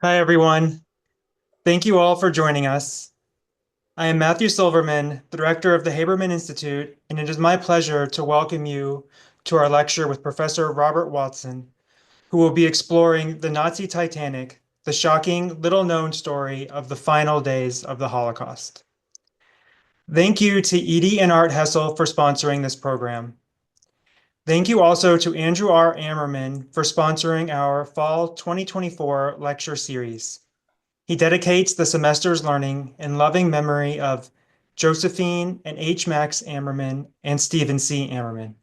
Hi, everyone. Thank you all for joining us. I am Matthew Silverman, the director of the Haberman Institute, and it is my pleasure to welcome you to our lecture with Professor Robert Watson, who will be exploring the Nazi Titanic, the shocking, little-known story of the final days of the Holocaust. Thank you to Edie and Art Hessel for sponsoring this program. Thank you also to Andrew R. Ammerman for sponsoring our Fall 2024 lecture series. He dedicates the semester's learning in loving memory of Josephine and H. Max Ammerman and Stephen C. Ammerman.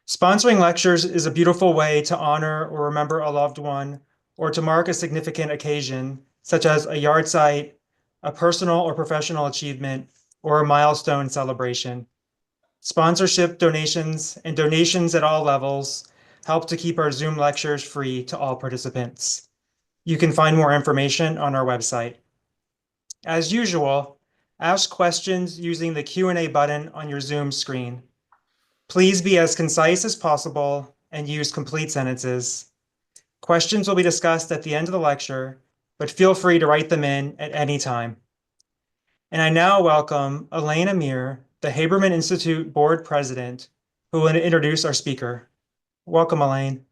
Sponsoring lectures is a beautiful way to honor or remember a loved one or to mark a significant occasion, such as a yard site, a personal or professional achievement, or a milestone celebration. Sponsorship donations and donations at all levels help to keep our Zoom lectures free to all participants. You can find more information on our website. As usual, ask questions using the Q&A button on your Zoom screen. Please be as concise as possible and use complete sentences. Questions will be discussed at the end of the lecture, but feel free to write them in at any time. And I now welcome Elaine Amir, the Haberman Institute Board President, who will introduce our speaker. Welcome, Elaine.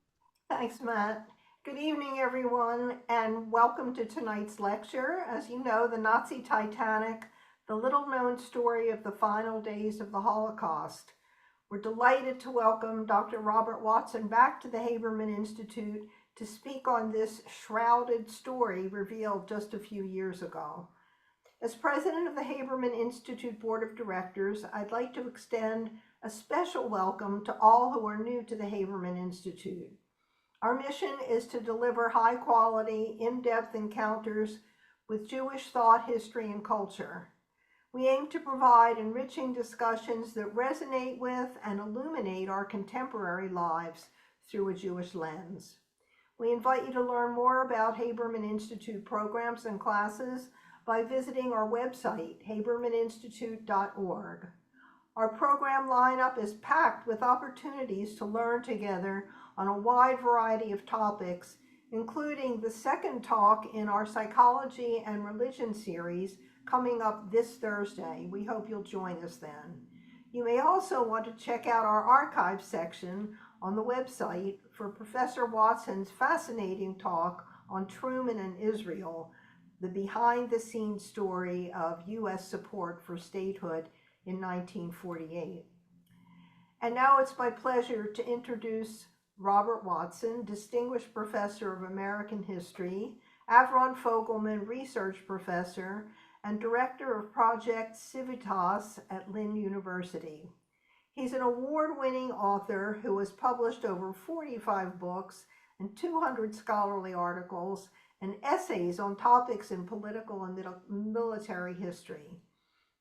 Thanks, Matt. Good evening, everyone, and welcome to tonight's lecture. As you know, the Nazi Titanic, the little-known story of the final days of the Holocaust. We're delighted to welcome Dr. Robert Watson back to the Haberman Institute to speak on this shrouded story revealed just a few years ago. As president of the Haberman Institute Board of Directors, I'd like to extend a special welcome to all who are new to the Haberman Institute. Our mission is to deliver high-quality, in-depth encounters with Jewish thought, history, and culture. We aim to provide enriching discussions that resonate with and illuminate our contemporary lives through a Jewish lens. We invite you to learn more about Haberman Institute programs and classes by visiting our website, habermaninstitute.org. Our program lineup is packed with opportunities to learn together on a wide variety of topics, including the second talk in our Psychology and Religion series coming up this Thursday. We hope you'll join us then. You may also want to check out our archive section on the website for Professor Watson's fascinating talk on Truman and Israel, the behind-the-scenes story of U.S. support for statehood in 1948. And now it's my pleasure to introduce Robert Watson, Distinguished Professor of American History, Avron Fogelman Research Professor, and Director of Project Civitas at Lynn University. He's an award-winning author who has published over 45 books and 200 scholarly articles and essays on topics in political and military history.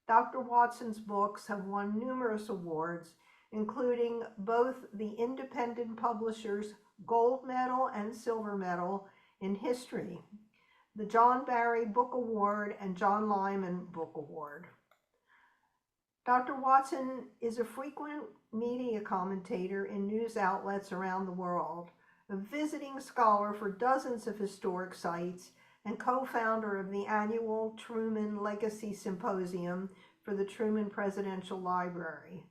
Dr. Watson's books have won numerous awards, including both the Independent Publishers Gold Medal and Silver Medal in History, the John Barry Book Award, and John Lyman Book Award. Dr. Watson is a frequent media commentator in news outlets around the world, a visiting scholar for dozens of historic sites, and co-founder of the annual Truman Legacy Symposium for the Truman Presidential Library.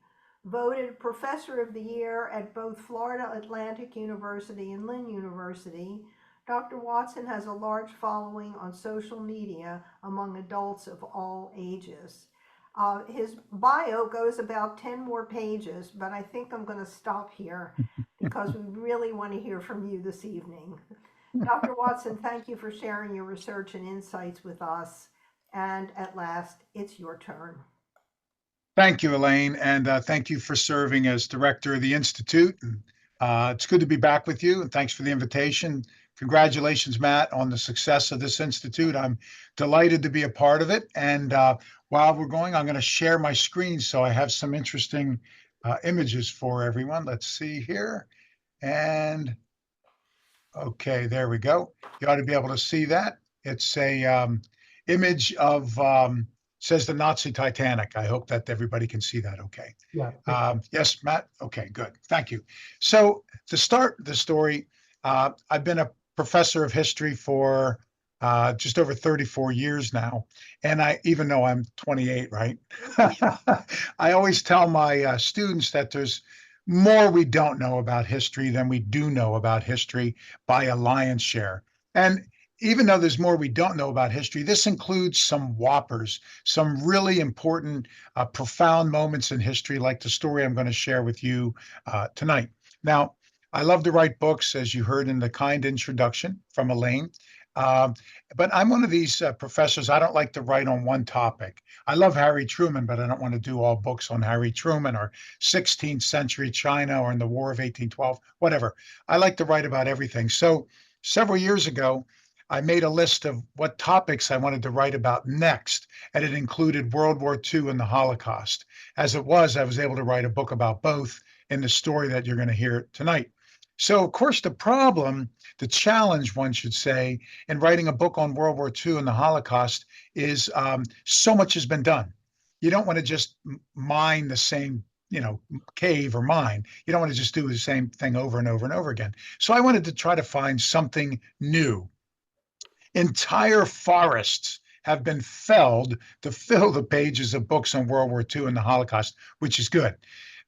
Voted Professor of the Year at both Florida Atlantic University and Lynn University, Dr. Watson has a large following on social media among adults of all ages. His bio goes about 10 more pages, but I think I'm going to stop here because we really want to hear from you this evening. Dr. Watson, thank you for sharing your research and insights with us. And at last, it's your turn. Thank you, Elaine, and thank you for serving as director of the Institute. It's good to be back with you, and thanks for the invitation. Congratulations, Matt, on the success of this institute. I'm delighted to be a part of it. And while we're going, I'm going to share my screen so I have some interesting images for everyone. Let's see here. And okay, there we go. You ought to be able to see that. It's a image of says the Nazi Titanic. I hope that everybody can see that okay. Yeah. Yes, Matt? Okay, good. Thank you. So to start the story, I've been a professor of history for just over 34 years now. And even though I'm 28, right? I always tell my students that there's more we don't know about history than we do know about history by a lion's share. And even though there's more we don't know about history, this includes some whoppers, some really important, profound moments in history, like the story I'm going to share with you tonight. Now, I love to write books, as you heard in the kind introduction from Elaine. Um, but I'm one of these professors. I don't like to write on one topic. I love Harry Truman, but I don't want to do all books on Harry Truman or 16th century China or in the War of 1812, whatever. I like to write about everything. So several years ago, I made a list of what topics I wanted to write about next, and it included World War II and the Holocaust. As it was, I was able to write a book about both in the story that you're going to hear tonight. So, of course, the challenge, one should say, in writing a book on World War II and the Holocaust is so much has been done. You don't want to just mine the same, cave or mine. You don't want to just do the same thing over and over and over again. So I wanted to try to find something new. Entire forests have been felled to fill the pages of books on World War II and the Holocaust, which is good.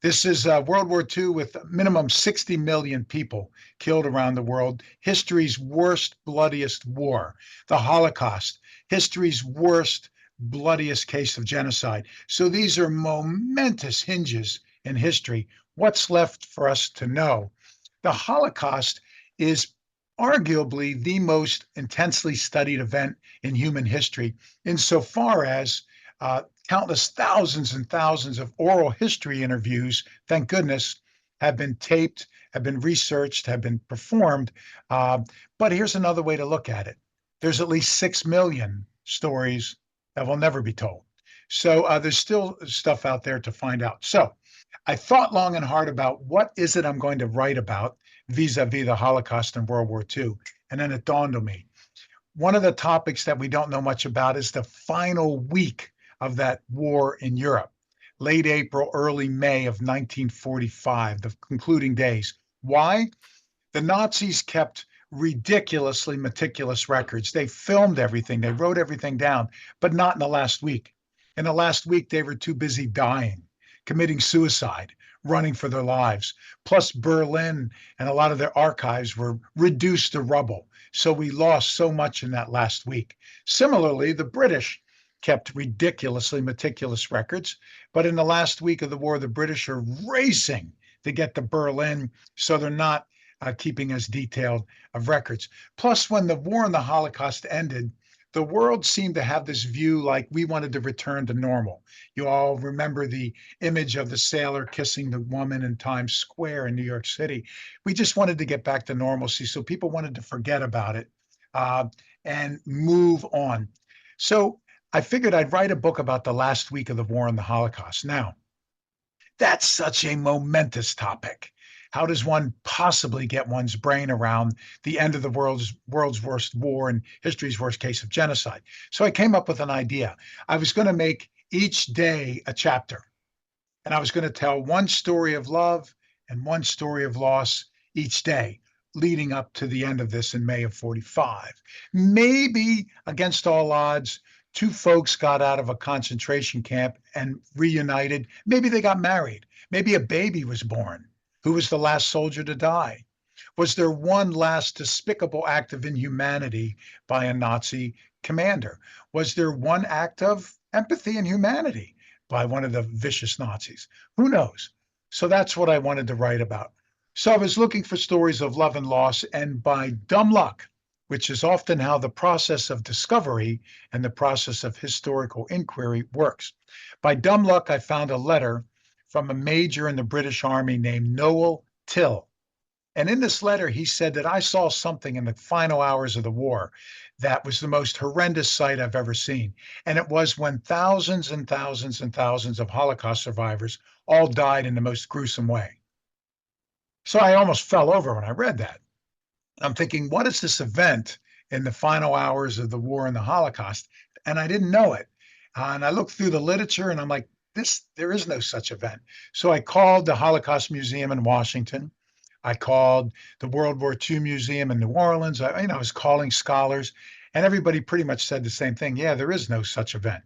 This is World War II with minimum 60 million people killed around the world. History's worst, bloodiest war. The Holocaust, history's worst, bloodiest case of genocide. So these are momentous hinges in history. What's left for us to know? The Holocaust is arguably the most intensely studied event in human history, insofar as countless thousands and thousands of oral history interviews, thank goodness, have been taped, have been researched, have been performed. But here's another way to look at it. There's at least 6 million stories that will never be told. So there's still stuff out there to find out. So I thought long and hard about what is it I'm going to write about vis-a-vis the Holocaust and World War II. And then it dawned on me. One of the topics that we don't know much about is the final week of that war in Europe, late April, early May of 1945, the concluding days. Why? The Nazis kept ridiculously meticulous records. They filmed everything, they wrote everything down, but not in the last week. In the last week, they were too busy dying, committing suicide, running for their lives. Plus, Berlin and a lot of their archives were reduced to rubble. So we lost so much in that last week. Similarly, the British kept ridiculously meticulous records, but in the last week of the war, the British are racing to get to Berlin, so they're not keeping as detailed of records. Plus, when the war and the Holocaust ended, the world seemed to have this view like we wanted to return to normal. You all remember the image of the sailor kissing the woman in Times Square in New York City. We just wanted to get back to normalcy, so people wanted to forget about it and move on. So I figured I'd write a book about the last week of the war and the Holocaust. Now, that's such a momentous topic. How does one possibly get one's brain around the end of the world's worst war and history's worst case of genocide? So I came up with an idea. I was going to make each day a chapter, and I was going to tell one story of love and one story of loss each day, leading up to the end of this in May of 45. Maybe against all odds, two folks got out of a concentration camp and reunited. Maybe they got married. Maybe a baby was born. Who was the last soldier to die? Was there one last despicable act of inhumanity by a Nazi commander? Was there one act of empathy and humanity by one of the vicious Nazis? Who knows? So that's what I wanted to write about. So I was looking for stories of love and loss, and by dumb luck, which is often how the process of discovery and the process of historical inquiry works. By dumb luck, I found a letter from a major in the British Army named Noel Till. And in this letter, he said that I saw something in the final hours of the war that was the most horrendous sight I've ever seen. And it was when thousands and thousands and thousands of Holocaust survivors all died in the most gruesome way. So I almost fell over when I read that. I'm thinking, what is this event in the final hours of the war and the Holocaust? And I didn't know it. And I looked through the literature and I'm like, there is no such event. So I called the Holocaust Museum in Washington. I called the World War II Museum in New Orleans. I was calling scholars, and everybody pretty much said the same thing. Yeah, there is no such event.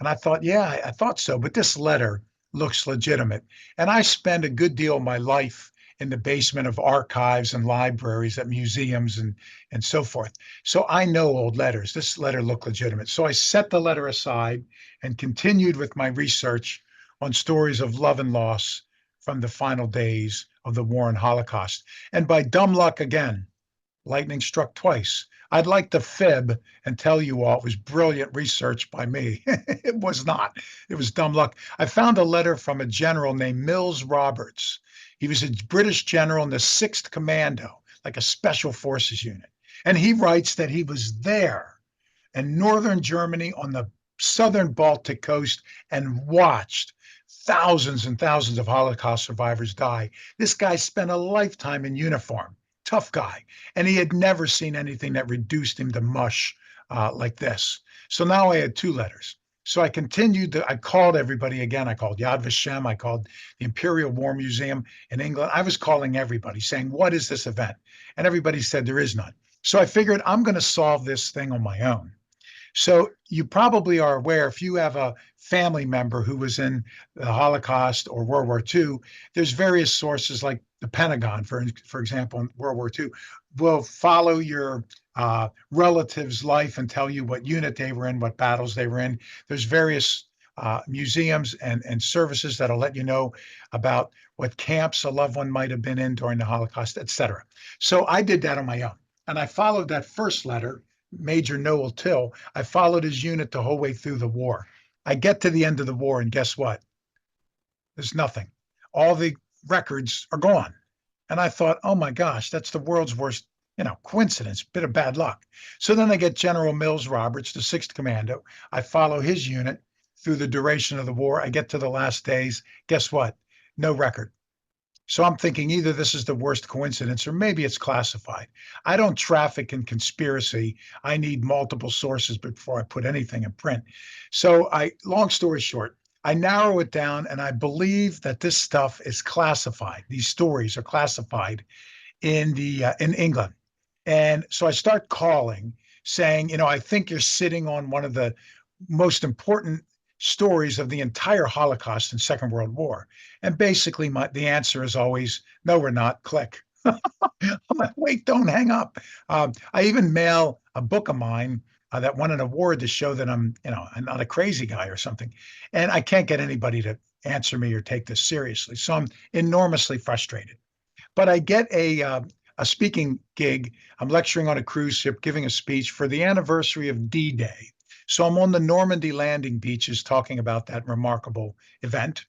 And I thought, yeah, I thought so, but this letter looks legitimate. And I spend a good deal of my life in the basement of archives and libraries at museums and so forth. So I know old letters. This letter looked legitimate. So I set the letter aside and continued with my research on stories of love and loss from the final days of the war and Holocaust. And by dumb luck again, lightning struck twice. I'd like to fib and tell you all it was brilliant research by me. It was not. It was dumb luck. I found a letter from a general named Mills Roberts. He was a British general in the 6th Commando, like a special forces unit. And he writes that he was there in northern Germany on the southern Baltic coast and watched thousands and thousands of Holocaust survivors die. This guy spent a lifetime in uniform, tough guy, and he had never seen anything that reduced him to mush like this. So now I had 2 letters. So I continued I called everybody again. I called Yad Vashem. I called the Imperial War Museum in England. I was calling everybody saying, what is this event? And everybody said there is none. So I figured I'm going to solve this thing on my own. So you probably are aware if you have a family member who was in the Holocaust or World War II, there's various sources like the Pentagon, for example, in World War II, will follow your relative's life and tell you what unit they were in, what battles they were in. There's various museums and services that'll let you know about what camps a loved one might have been in during the Holocaust, et cetera. So I did that on my own. And I followed that first letter, Major Noel Till. I followed his unit the whole way through the war. I get to the end of the war, and guess what? There's nothing. All the records are gone. And I thought, oh my gosh, that's the world's worst, coincidence, bit of bad luck. So then I get General Mills Roberts, the 6th Commando. I follow his unit through the duration of the war. I get to the last days. Guess what? No record. So I'm thinking either this is the worst coincidence or maybe it's classified. I don't traffic in conspiracy. I need multiple sources before I put anything in print. So long story short, I narrow it down and I believe that this stuff is classified. These stories are classified in England. And so I start calling saying, I think you're sitting on one of the most important stories of the entire Holocaust and Second World War. And basically, the answer is always, no, we're not. Click. I'm like, wait, don't hang up. I even mail a book of mine that won an award to show that I'm not a crazy guy or something. And I can't get anybody to answer me or take this seriously. So I'm enormously frustrated. But I get a speaking gig. I'm lecturing on a cruise ship, giving a speech for the anniversary of D-Day. So I'm on the Normandy landing beaches talking about that remarkable event.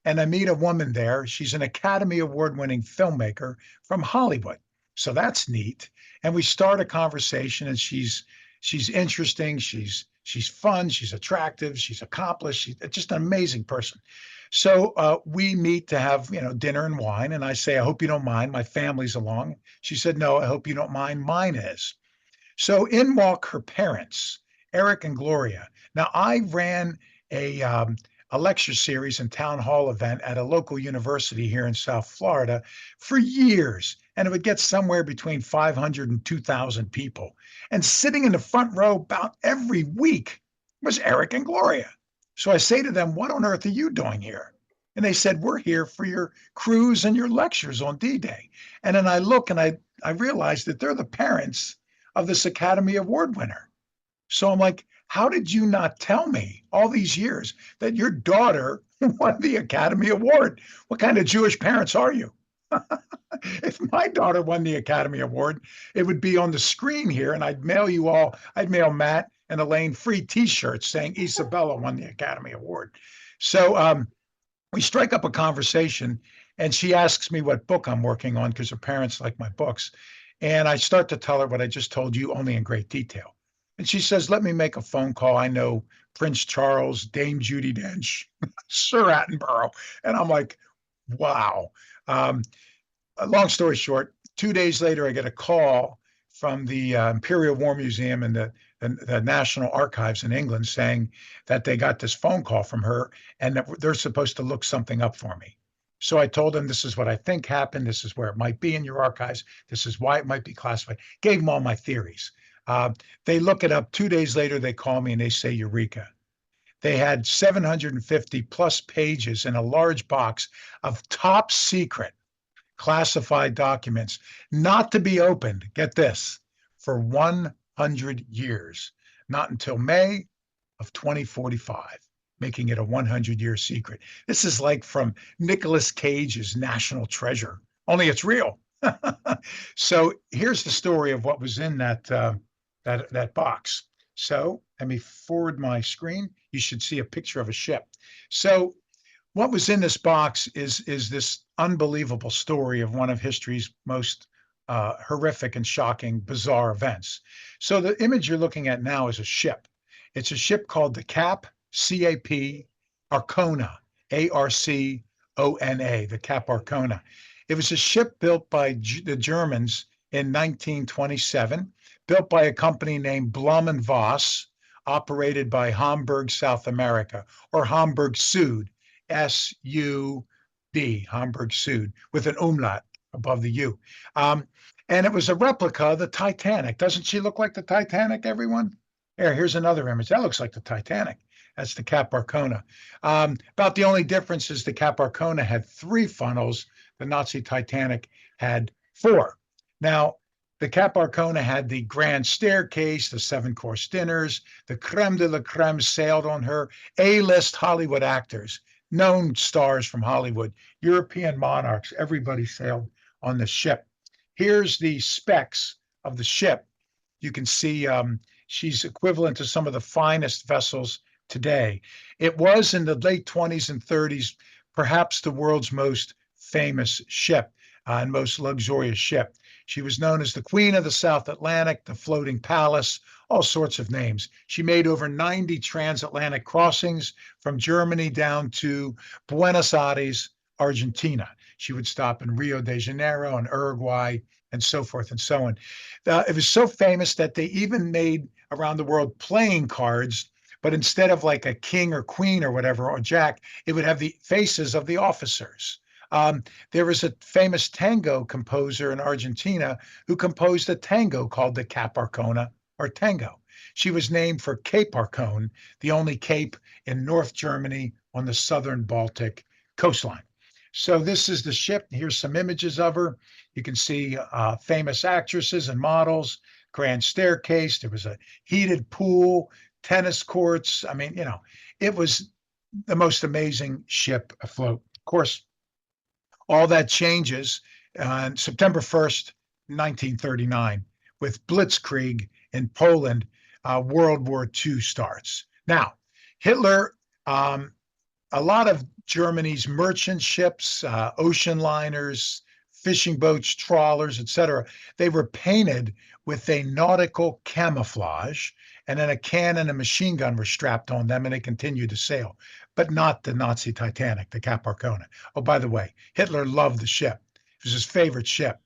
And I meet a woman there. She's an Academy Award-winning filmmaker from Hollywood. So that's neat. And we start a conversation, and she's interesting. She's fun. She's attractive. She's accomplished. She's just an amazing person. So we meet to have dinner and wine. And I say, I hope you don't mind. My family's along. She said, no, I hope you don't mind. Mine is. So in walk her parents, Eric and Gloria. Now, I ran a lecture series and town hall event at a local university here in South Florida for years, and it would get somewhere between 500 and 2,000 people. And sitting in the front row about every week was Eric and Gloria. So I say to them, what on earth are you doing here? And they said, we're here for your cruise and your lectures on D-Day. And then I look and I realize that they're the parents of this Academy Award winner. So I'm like, how did you not tell me all these years that your daughter won the Academy Award? What kind of Jewish parents are you? If my daughter won the Academy Award, it would be on the screen here, and I'd mail Matt and Elaine free T-shirts saying Isabella won the Academy Award. So we strike up a conversation, and she asks me what book I'm working on because her parents like my books. And I start to tell her what I just told you, only in great detail. And she says, let me make a phone call. I know Prince Charles, Dame Judi Dench, Sir Attenborough. And I'm like, wow. Long story short, 2 days later, I get a call from the Imperial War Museum and the National Archives in England saying that they got this phone call from her and that they're supposed to look something up for me. So I told him, this is what I think happened. This is where it might be in your archives. This is why it might be classified. Gave them all my theories. Uh, they look it up. 2 days later, they call me and they say, Eureka. They had 750 plus pages in a large box of top secret classified documents, not to be opened, get this, for 100 years, not until May of 2045, making it a 100-year secret. This is like from Nicolas Cage's National Treasure, only it's real. So here's the story of what was in that box. So let me forward my screen. You should see a picture of a ship. So what was in this box is this unbelievable story of one of history's most horrific and shocking, bizarre events. So the image you're looking at now is a ship. It's a ship called the C-A-P, Arcona, A-R-C-O-N-A, the Cap Arcona. It was a ship built by the Germans in 1927, built by a company named Blum and Voss, operated by Hamburg, South America, or Hamburg Süd, S-U-D, Hamburg Süd, with an umlaut above the U. And it was a replica of the Titanic. Doesn't she look like the Titanic, everyone? Here's another image. That looks like the Titanic. That's the Cap Arcona. About the only difference is the Cap Arcona had 3 funnels. The Nazi Titanic had 4. Now, the Cap Arcona had the grand staircase, the 7-course dinners, the creme de la creme sailed on her, A-list Hollywood actors, known stars from Hollywood, European monarchs, everybody sailed on the ship. Here's the specs of the ship. You can see she's equivalent to some of the finest vessels today. It was in the late 20s and 30s, perhaps the world's most famous ship and most luxurious ship. She was known as the Queen of the South Atlantic, the Floating Palace, all sorts of names. She made over 90 transatlantic crossings from Germany down to Buenos Aires, Argentina. She would stop in Rio de Janeiro and Uruguay and so forth and so on. It was so famous that they even made around the world playing cards, but instead of like a king or queen or whatever, or jack, it would have the faces of the officers. There was a famous tango composer in Argentina who composed a tango called the Cap Arcona or tango. She was named for Cape Arcone, the only cape in North Germany on the southern Baltic coastline. So this is the ship. Here's some images of her. You can see famous actresses and models, grand staircase. There was a heated pool, tennis courts. I mean, it was the most amazing ship afloat. Of course, all that changes on September 1st, 1939, with Blitzkrieg in Poland. World War II starts. Now, Hitler, a lot of Germany's merchant ships, ocean liners, fishing boats, trawlers, etc., they were painted with a nautical camouflage, and then a cannon and machine gun were strapped on them, and they continued to sail, but not the Nazi Titanic, the Cap Arcona. Oh, by the way, Hitler loved the ship. It was his favorite ship.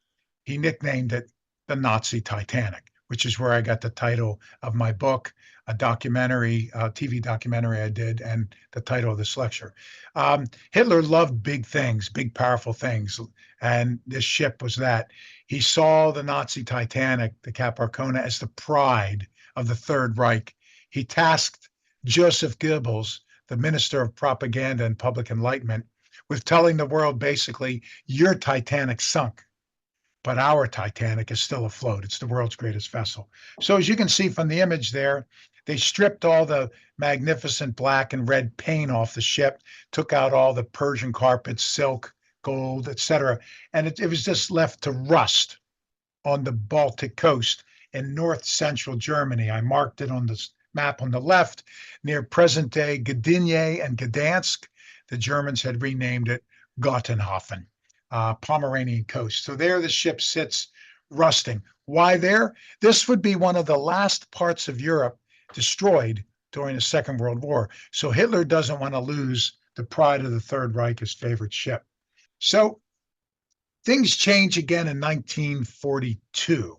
He nicknamed it the Nazi Titanic, which is where I got the title of my book, a documentary, a TV documentary I did, and the title of this lecture. Hitler loved big things, big, powerful things, and this ship was that. He saw the Nazi Titanic, the Cap Arcona, as the pride of the Third Reich. He tasked Joseph Goebbels, the Minister of Propaganda and Public Enlightenment, with telling the world basically, your Titanic sunk, but our Titanic is still afloat. It's the world's greatest vessel. So as you can see from the image there, they stripped all the magnificent black and red paint off the ship, took out all the Persian carpets, silk, gold, etc., and it was just left to rust on the Baltic coast in north central Germany. I marked it on this map on the left near present-day Gdynia and Gdansk. The Germans had renamed it Gottenhafen. Pomeranian coast. So there the ship sits rusting. Why there? This would be one of the last parts of Europe destroyed during the Second World War. So Hitler doesn't want to lose the pride of the Third Reich, his favorite ship. So things change again in 1942.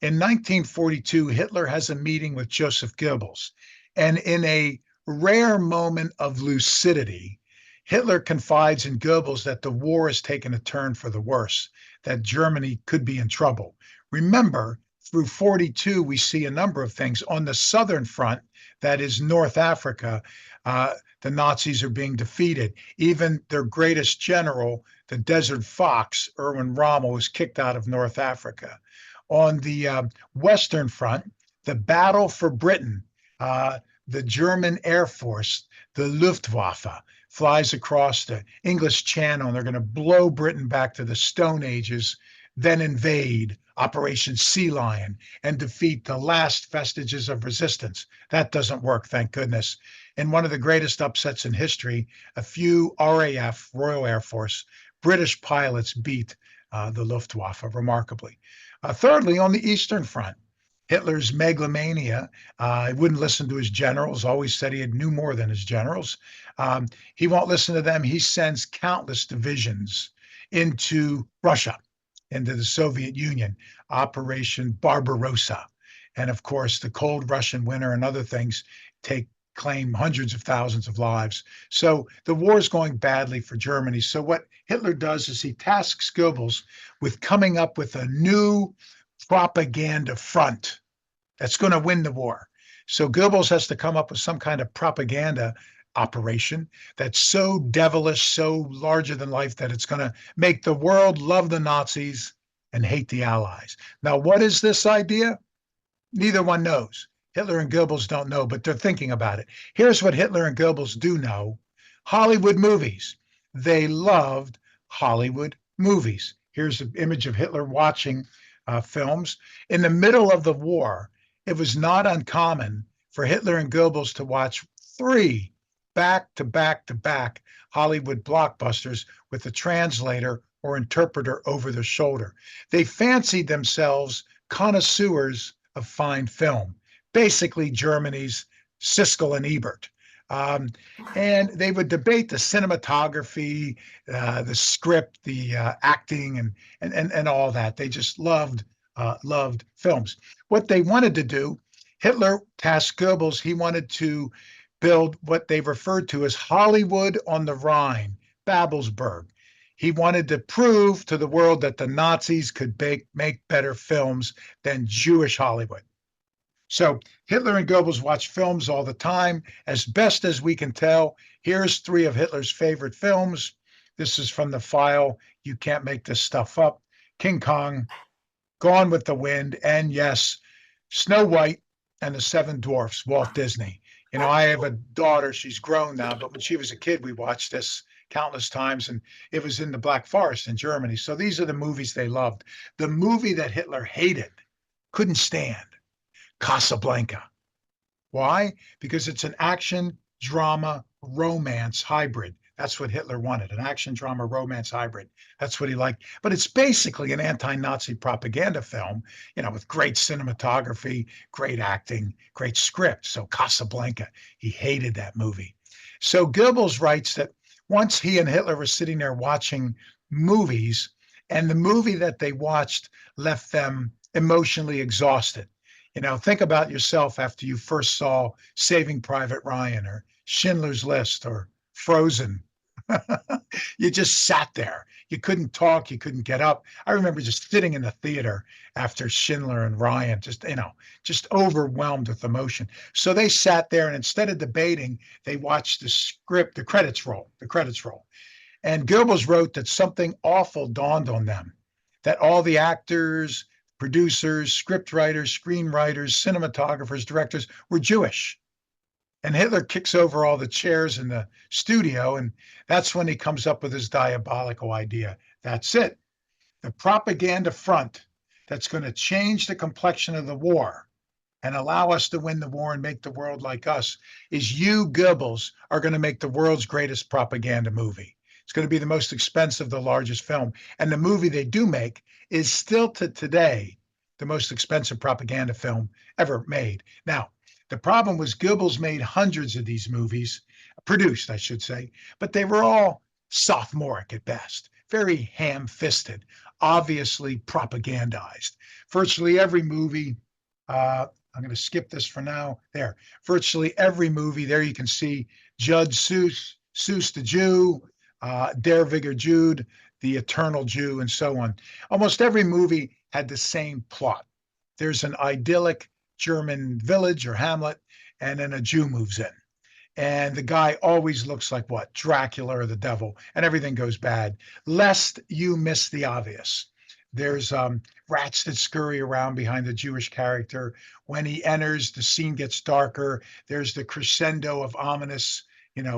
In 1942, Hitler has a meeting with Joseph Goebbels. And in a rare moment of lucidity, Hitler confides in Goebbels that the war has taken a turn for the worse, that Germany could be in trouble. Remember, through 42, we see a number of things. On the southern front, that is North Africa, the Nazis are being defeated. Even their greatest general, the Desert Fox, Erwin Rommel, was kicked out of North Africa. On the Western Front, the battle for Britain, the German Air Force, the Luftwaffe, flies across the English Channel, and they're going to blow Britain back to the Stone Ages, then invade Operation Sea Lion and defeat the last vestiges of resistance. That doesn't work, thank goodness. In one of the greatest upsets in history, a few RAF, Royal Air Force, British pilots beat the Luftwaffe remarkably. Thirdly, on the Eastern Front, Hitler's megalomania. He wouldn't listen to his generals, always said he knew more than his generals. He won't listen to them. He sends countless divisions into Russia, into the Soviet Union, Operation Barbarossa. And of course, the cold Russian winter and other things claim hundreds of thousands of lives. So the war is going badly for Germany. So what Hitler does is he tasks Goebbels with coming up with a new propaganda front that's going to win the war. So Goebbels has to come up with some kind of propaganda operation that's so devilish, so larger than life that it's going to make the world love the Nazis and hate the Allies. Now, what is this idea? Neither one knows. Hitler and Goebbels don't know, but they're thinking about it. Here's what Hitler and Goebbels do know. Hollywood movies. They loved Hollywood movies. Here's an image of Hitler watching films. In the middle of the war, it was not uncommon for Hitler and Goebbels to watch 3 back-to-back Hollywood blockbusters with a translator or interpreter over their shoulder. They fancied themselves connoisseurs of fine film, basically Germany's Siskel and Ebert. And they would debate the cinematography, the script, the acting, and all that. They just loved films. What they wanted to do, Hitler tasked Goebbels. He wanted to build what they referred to as Hollywood on the Rhine, Babelsberg. He wanted to prove to the world that the Nazis could make better films than Jewish Hollywood. So Hitler and Goebbels watched films all the time. As best as we can tell, here's 3 of Hitler's favorite films. This is from the file. You can't make this stuff up. King Kong, Gone with the Wind, and yes, Snow White and the Seven Dwarfs, Walt Disney. You know, I have a daughter. She's grown now, but when she was a kid, we watched this countless times, and it was in the Black Forest in Germany. So these are the movies they loved. The movie that Hitler hated, couldn't stand, Casablanca. Why? Because it's an action, drama, romance hybrid. That's what Hitler wanted, an action, drama, romance hybrid. That's what he liked. But it's basically an anti-Nazi propaganda film, you know, with great cinematography, great acting, great script. So Casablanca, he hated that movie. So Goebbels writes that once he and Hitler were sitting there watching movies, and the movie that they watched left them emotionally exhausted. You know, think about yourself after you first saw Saving Private Ryan or Schindler's List or Frozen. You just sat there. You couldn't talk. You couldn't get up. I remember just sitting in the theater after Schindler and Ryan, just overwhelmed with emotion. So they sat there, and instead of debating, they watched the script, the credits roll. And Goebbels wrote that something awful dawned on them, that all the actors, producers, script writers, screenwriters, cinematographers, directors were Jewish. And Hitler kicks over all the chairs in the studio, and that's when he comes up with his diabolical idea. That's it. The propaganda front that's going to change the complexion of the war and allow us to win the war and make the world like us is you, Goebbels, are going to make the world's greatest propaganda movie. It's going to be the most expensive, the largest film. And the movie they do make is still to today the most expensive propaganda film ever made. Now, the problem was Goebbels made hundreds of these movies, produced, I should say, but they were all sophomoric at best, very ham-fisted, obviously propagandized. Virtually every movie, I'm going to skip this for now. There, virtually every movie, there you can see Judd Seuss, Seuss the Jew, Der Vigor Jude, the Eternal Jew, and so on. Almost every movie had the same plot. There's an idyllic German village or hamlet, and then a Jew moves in. And the guy always looks like what? Dracula or the devil, and everything goes bad. Lest you miss the obvious. There's rats that scurry around behind the Jewish character. When he enters, the scene gets darker. There's the crescendo of ominous,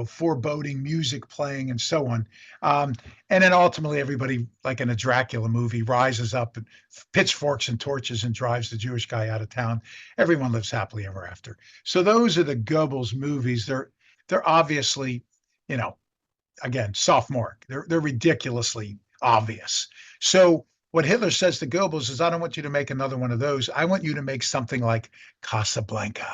foreboding music playing and so on. And then ultimately, everybody, like in a Dracula movie, rises up and pitchforks and torches and drives the Jewish guy out of town. Everyone lives happily ever after. So those are the Goebbels movies. They're obviously, you know, again, sophomoric. They're ridiculously obvious. So what Hitler says to Goebbels is, I don't want you to make another one of those. I want you to make something like Casablanca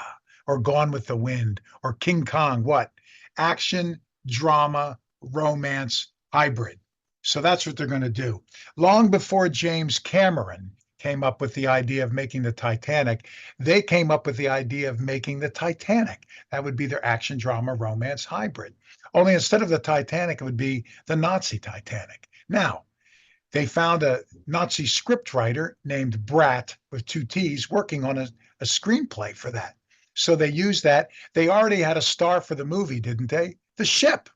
or Gone with the Wind or King Kong. What? Action, drama, romance, hybrid. So that's what they're going to do. Long before James Cameron came up with the idea of making the Titanic, they came up with the idea of making the Titanic. That would be their action, drama, romance hybrid. Only instead of the Titanic, it would be the Nazi Titanic. Now, they found a Nazi scriptwriter named Bratt with two T's working on a screenplay for that. So they used that. They already had a star for the movie, didn't they? The ship.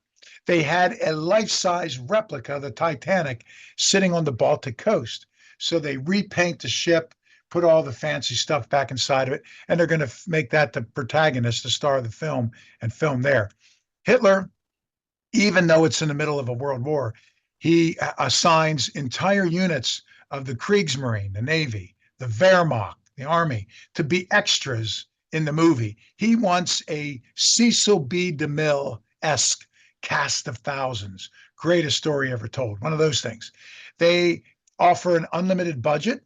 They had a life-size replica of the Titanic sitting on the Baltic coast. So they repaint the ship, put all the fancy stuff back inside of it, and they're going to make that the protagonist, the star of the film, and film there. Hitler, even though it's in the middle of a world war, he assigns entire units of the Kriegsmarine, the Navy, the Wehrmacht, the Army, to be extras in the movie. He wants a Cecil B. DeMille-esque cast of thousands. Greatest story ever told. One of those things. They offer an unlimited budget.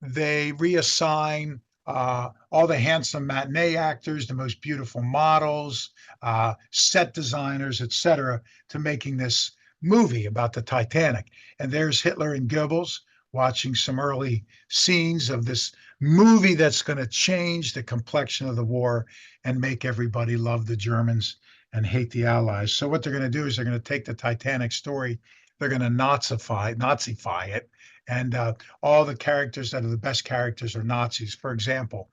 They reassign all the handsome matinee actors, the most beautiful models, set designers, etc., to making this movie about the Titanic. And there's Hitler and Goebbels watching some early scenes of this movie that's going to change the complexion of the war and make everybody love the Germans and hate the Allies. So what they're going to do is they're going to take the Titanic story, they're going to Nazify it, and all the characters that are the best characters are Nazis. For example,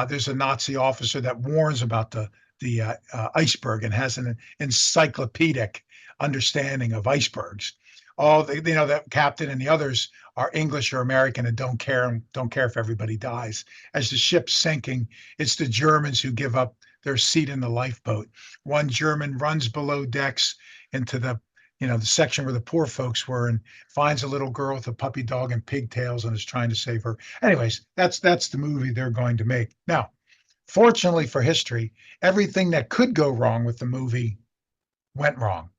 there's a Nazi officer that warns about the iceberg and has an encyclopedic understanding of icebergs. All the captain and the others are English or American and don't care if everybody dies. As the ship's sinking, it's the Germans who give up their seat in the lifeboat. One German runs below decks into the section where the poor folks were and finds a little girl with a puppy dog and pigtails and is trying to save her. Anyways, that's the movie they're going to make. Now, fortunately for history, everything that could go wrong with the movie went wrong.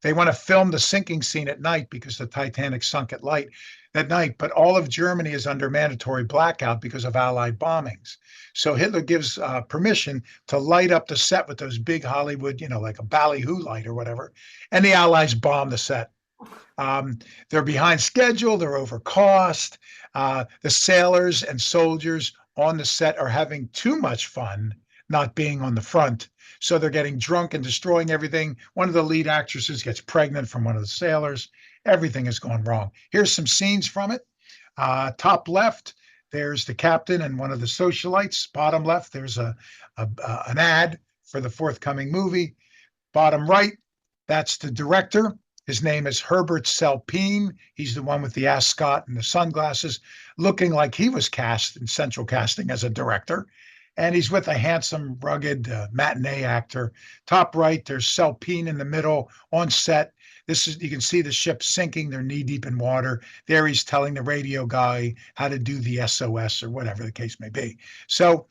They want to film the sinking scene at night because the Titanic sunk at night, but all of Germany is under mandatory blackout because of Allied bombings. So Hitler gives permission to light up the set with those big Hollywood, like a ballyhoo light or whatever, and the Allies bomb the set. They're behind schedule, they're over cost. The sailors and soldiers on the set are having too much fun not being on the front. So they're getting drunk and destroying everything. One of the lead actresses gets pregnant from one of the sailors. Everything has gone wrong. Here's some scenes from it. Top left, there's the captain and one of the socialites. Bottom left, there's an ad for the forthcoming movie. Bottom right, that's the director. His name is Herbert Selpine. He's the one with the ascot and the sunglasses, looking like he was cast in central casting as a director. And he's with a handsome, rugged matinee actor. Top right, there's Selpine in the middle on set. You can see the ship sinking. They're knee deep in water. There he's telling the radio guy how to do the SOS or whatever the case may be. So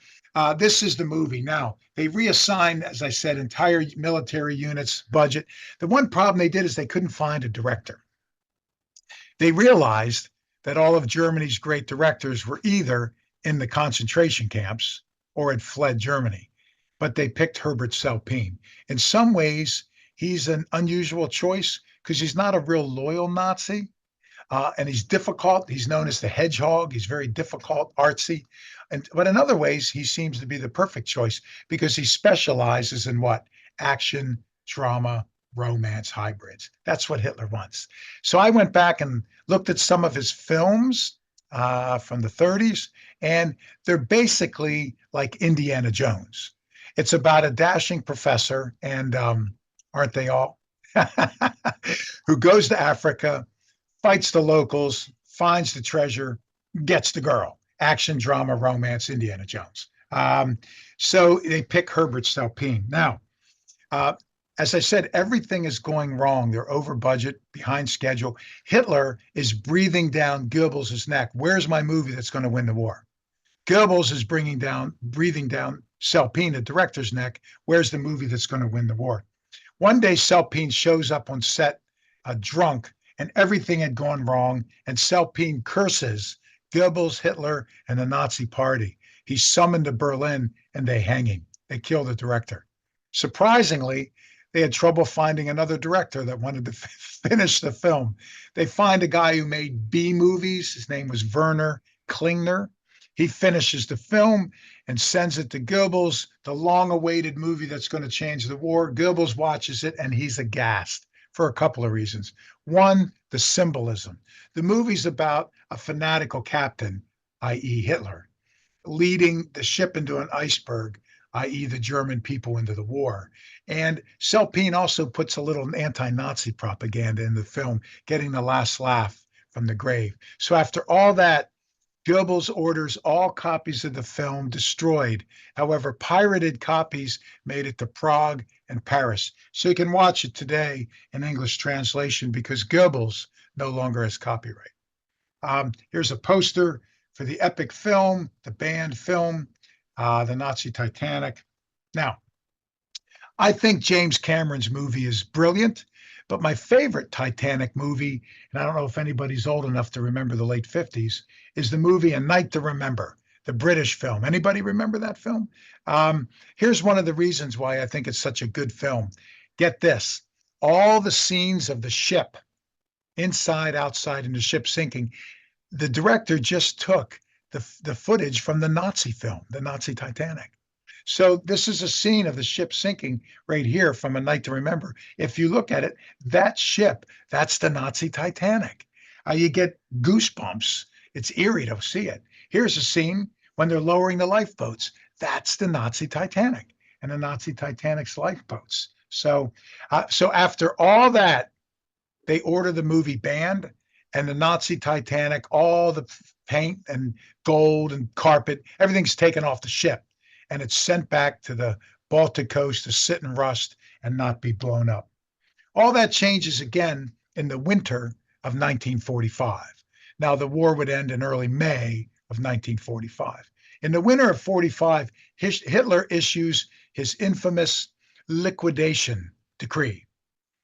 this is the movie. Now, they reassigned, as I said, entire military units budget. The one problem they did is they couldn't find a director. They realized that all of Germany's great directors were either in the concentration camps or had fled Germany, but they picked Herbert Selpine. In some ways, he's an unusual choice because he's not a real loyal Nazi, and he's difficult. He's known as the hedgehog. He's very difficult, artsy. But in other ways, he seems to be the perfect choice because he specializes in what? Action, drama, romance hybrids. That's what Hitler wants. So I went back and looked at some of his films from the 30s, and they're basically like Indiana Jones. It's about a dashing professor, and aren't they all? Who goes to Africa, fights the locals, finds the treasure, gets the girl. Action, drama, romance, Indiana Jones. So they pick Herbert Salpine. Now, uh, as I said, everything is going wrong. They're over budget, behind schedule. Hitler is breathing down Goebbels' neck. Where's my movie that's going to win the war? Goebbels is breathing down Salpine, the director's neck. Where's the movie that's going to win the war? One day, Salpine shows up on set drunk, and everything had gone wrong. And Salpine curses Goebbels, Hitler, and the Nazi Party. He's summoned to Berlin, and they hang him. They kill the director. Surprisingly, they had trouble finding another director that wanted to finish the film. They find a guy who made B movies. His name was Werner Klingner. He finishes the film and sends it to Goebbels, the long-awaited movie that's going to change the war. Goebbels watches it, and he's aghast for a couple of reasons. One, the symbolism. The movie's about a fanatical captain, i.e. Hitler, leading the ship into an iceberg, i.e. the German people into the war. And Salpine also puts a little anti-Nazi propaganda in the film, getting the last laugh from the grave. So after all that, Goebbels orders all copies of the film destroyed. However, pirated copies made it to Prague and Paris. So you can watch it today in English translation because Goebbels no longer has copyright. Here's a poster for the epic film, the banned film, the Nazi Titanic. Now, I think James Cameron's movie is brilliant, but my favorite Titanic movie, and I don't know if anybody's old enough to remember the late 50s, is the movie A Night to Remember, the British film. Anybody remember that film? Here's one of the reasons why I think it's such a good film. Get this, all the scenes of the ship, inside, outside, and the ship sinking, the director just took the footage from the Nazi film, the Nazi Titanic. So this is a scene of the ship sinking right here from A Night to Remember. If you look at it, that ship, that's the Nazi Titanic. You get goosebumps. It's eerie to see it. Here's a scene when they're lowering the lifeboats. That's the Nazi Titanic and the Nazi Titanic's lifeboats. So after all that, they order the movie banned, and the Nazi Titanic, all the paint and gold and carpet, everything's taken off the ship, and it's sent back to the Baltic coast to sit and rust and not be blown up. All that changes again in the winter of 1945. Now, the war would end in early May of 1945. In the winter of 45, Hitler issues his infamous liquidation decree.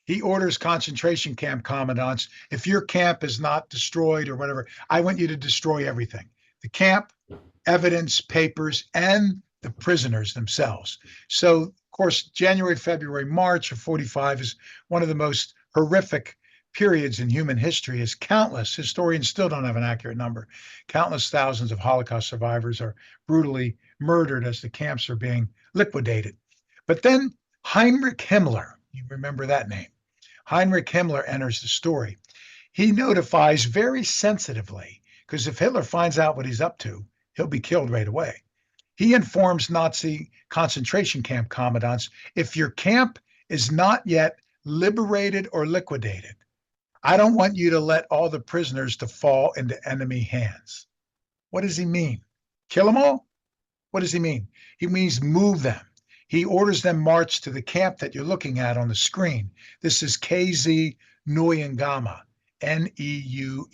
He orders concentration camp commandants, if your camp is not destroyed or whatever, I want you to destroy everything. The camp, evidence, papers, and the prisoners themselves. So, of course, January, February, March of 45 is one of the most horrific periods in human history, as countless, historians still don't have an accurate number, countless thousands of Holocaust survivors are brutally murdered as the camps are being liquidated. But then Heinrich Himmler, you remember that name, Heinrich Himmler enters the story. He notifies very sensitively, because if Hitler finds out what he's up to, he'll be killed right away. He informs Nazi concentration camp commandants, if your camp is not yet liberated or liquidated, I don't want you to let all the prisoners to fall into enemy hands. What does he mean? Kill them all? What does he mean? He means move them. He orders them march to the camp that you're looking at on the screen. This is KZ Neuengamme, Neuengamme,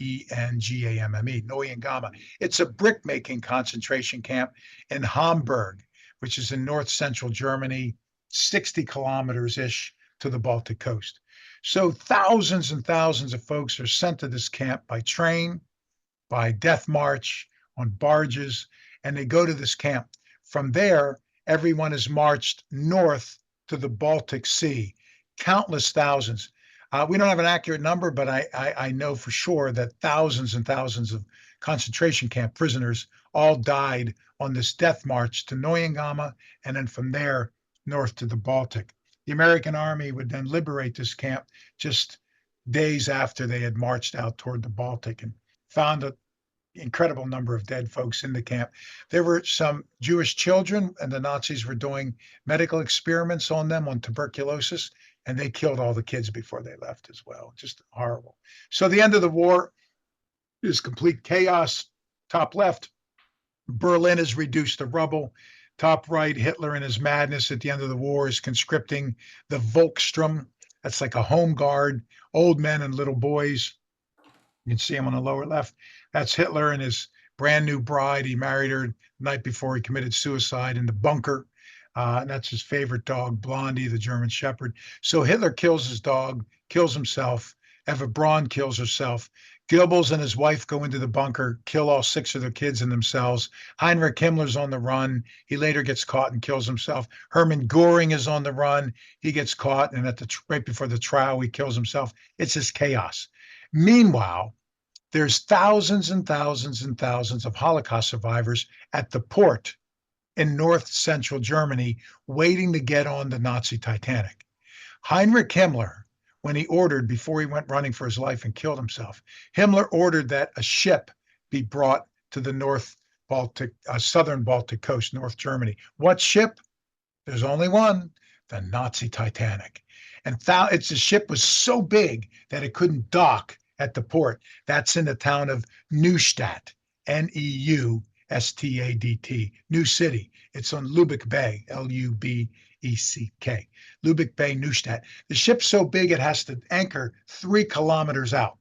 Neuengamme. It's a brick-making concentration camp in Hamburg, which is in north-central Germany, 60 kilometers-ish to the Baltic coast. So thousands and thousands of folks are sent to this camp by train, by death march, on barges, and they go to this camp. From there, everyone is marched north to the Baltic Sea, countless thousands. We don't have an accurate number, but I know for sure that thousands and thousands of concentration camp prisoners all died on this death march to Neuengamme, and then from there, north to the Baltic. The American army would then liberate this camp just days after they had marched out toward the Baltic and found an incredible number of dead folks in the camp. There were some Jewish children, and the Nazis were doing medical experiments on them on tuberculosis, and they killed all the kids before they left as well. Just horrible. So the end of the war is complete chaos. Top left, Berlin is reduced to rubble. Top right, Hitler in his madness at the end of the war is conscripting the Volkssturm. That's like a home guard, old men and little boys. You can see him on the lower left. That's Hitler and his brand new bride. He married her the night before he committed suicide in the bunker. And that's his favorite dog, Blondie, the German Shepherd. So Hitler kills his dog, kills himself. Eva Braun kills herself. Goebbels and his wife go into the bunker, kill all 6 of their kids and themselves. Heinrich Himmler's on the run. He later gets caught and kills himself. Hermann Goering is on the run. He gets caught, and right before the trial, he kills himself. It's just chaos. Meanwhile, there's thousands and thousands and thousands of Holocaust survivors at the port in north central Germany waiting to get on the Nazi Titanic. Heinrich Himmler, when he ordered, before he went running for his life and killed himself, Himmler ordered that a ship be brought to the southern Baltic coast, North Germany. What ship? There's only one, the Nazi Titanic. And the ship was so big that it couldn't dock at the port. That's in the town of Neustadt, Neustadt, New City. It's on Lubeck Bay, Lubeck, Lubeck Bay, Neustadt. The ship's so big it has to anchor 3 kilometers out.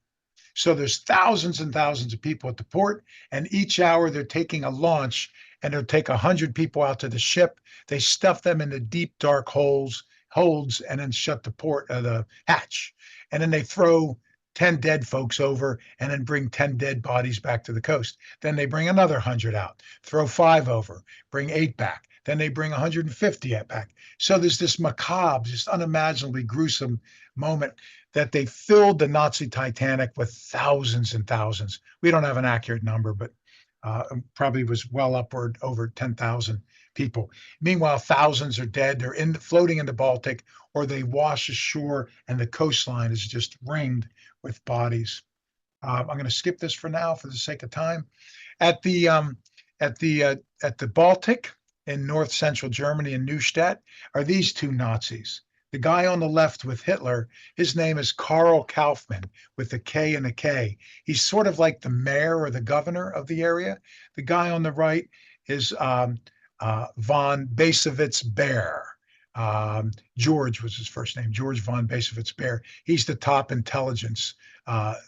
So there's thousands and thousands of people at the port, and each hour they're taking a launch, and they'll take 100 people out to the ship. They stuff them in the deep, dark holds, and then shut the hatch. And then they throw 10 dead folks over and then bring 10 dead bodies back to the coast. Then they bring another 100 out, throw 5 over, bring 8 back. Then they bring 150 back. So there's this macabre, just unimaginably gruesome moment that they filled the Nazi Titanic with thousands and thousands. We don't have an accurate number, but probably was well upward over 10,000 people. Meanwhile, thousands are dead. They're floating in the Baltic, or they wash ashore, and the coastline is just ringed with bodies. I'm going to skip this for now for the sake of time. At the Baltic in north central Germany in Neustadt are these 2 Nazis. The guy on the left with Hitler, his name is Karl Kaufmann with a K and a K. He's sort of like the mayor or the governor of the area. The guy on the right is von Basewitz-Beer. George was his first name, George von Basewitz-Beer. He's the top intelligence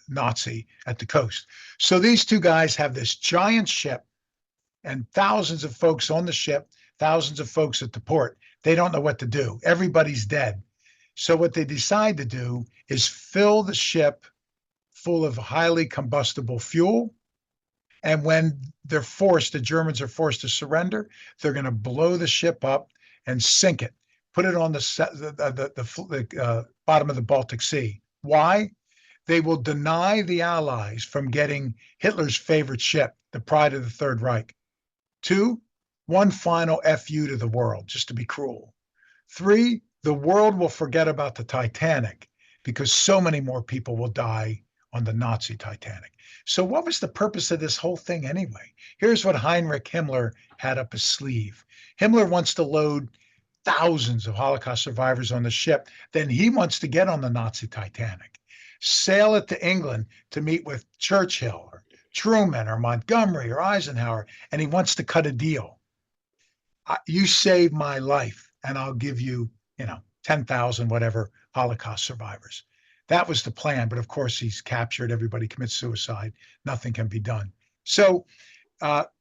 Nazi at the coast. So these 2 guys have this giant ship and thousands of folks on the ship, thousands of folks at the port. They don't know what to do. Everybody's dead. So what they decide to do is fill the ship full of highly combustible fuel. And when the Germans are forced to surrender, they're going to blow the ship up and sink it, put it on the bottom of the Baltic Sea. Why? They will deny the Allies from getting Hitler's favorite ship, the Pride of the Third Reich. 2, one final FU to the world, just to be cruel. 3, the world will forget about the Titanic because so many more people will die on the Nazi Titanic. So what was the purpose of this whole thing anyway? Here's what Heinrich Himmler had up his sleeve. Himmler wants to load thousands of Holocaust survivors on the ship. Then he wants to get on the Nazi Titanic, sail it to England to meet with Churchill or Truman or Montgomery or Eisenhower, and he wants to cut a deal. You save my life, and I'll give you, 10,000 whatever Holocaust survivors. That was the plan, but of course he's captured. Everybody commits suicide. Nothing can be done. So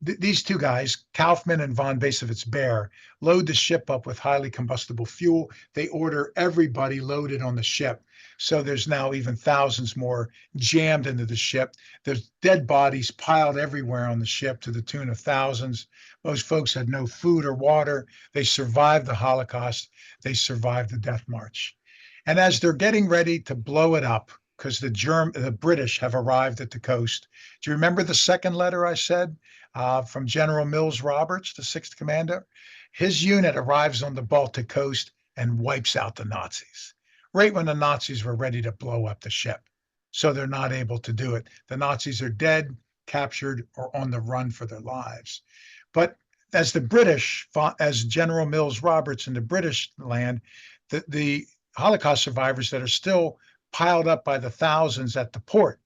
these 2 guys, Kaufmann and von Basewitz-Beer, load the ship up with highly combustible fuel. They order everybody loaded on the ship. So there's now even thousands more jammed into the ship. There's dead bodies piled everywhere on the ship to the tune of thousands. Most folks had no food or water. They survived the Holocaust. They survived the Death March. And as they're getting ready to blow it up, because the British have arrived at the coast. Do you remember the second letter I said from General Mills Roberts, the 6th Commander? His unit arrives on the Baltic coast and wipes out the Nazis right when the Nazis were ready to blow up the ship. So they're not able to do it. The Nazis are dead, captured, or on the run for their lives. But as the British, as General Mills Roberts in the British land, the Holocaust survivors that are still piled up by the thousands at the port,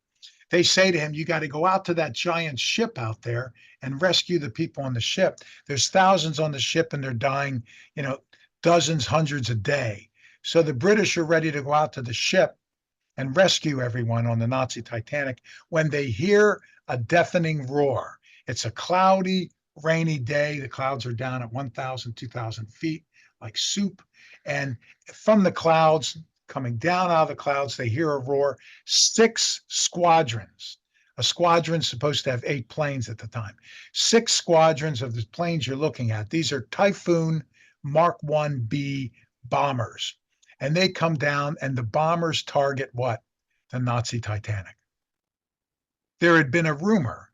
they say to him, you got to go out to that giant ship out there and rescue the people on the ship. There's thousands on the ship and they're dying, dozens, hundreds a day. So the British are ready to go out to the ship and rescue everyone on the Nazi Titanic when they hear a deafening roar. It's a cloudy, rainy day. The clouds are down at 1,000, 2,000 feet like soup. And from the clouds, coming down out of the clouds, they hear a roar. 6 squadrons. A squadron's supposed to have 8 planes at the time. 6 squadrons of the planes you're looking at. These are Typhoon Mark 1B bombers. And they come down and the bombers target what? The Nazi Titanic. There had been a rumor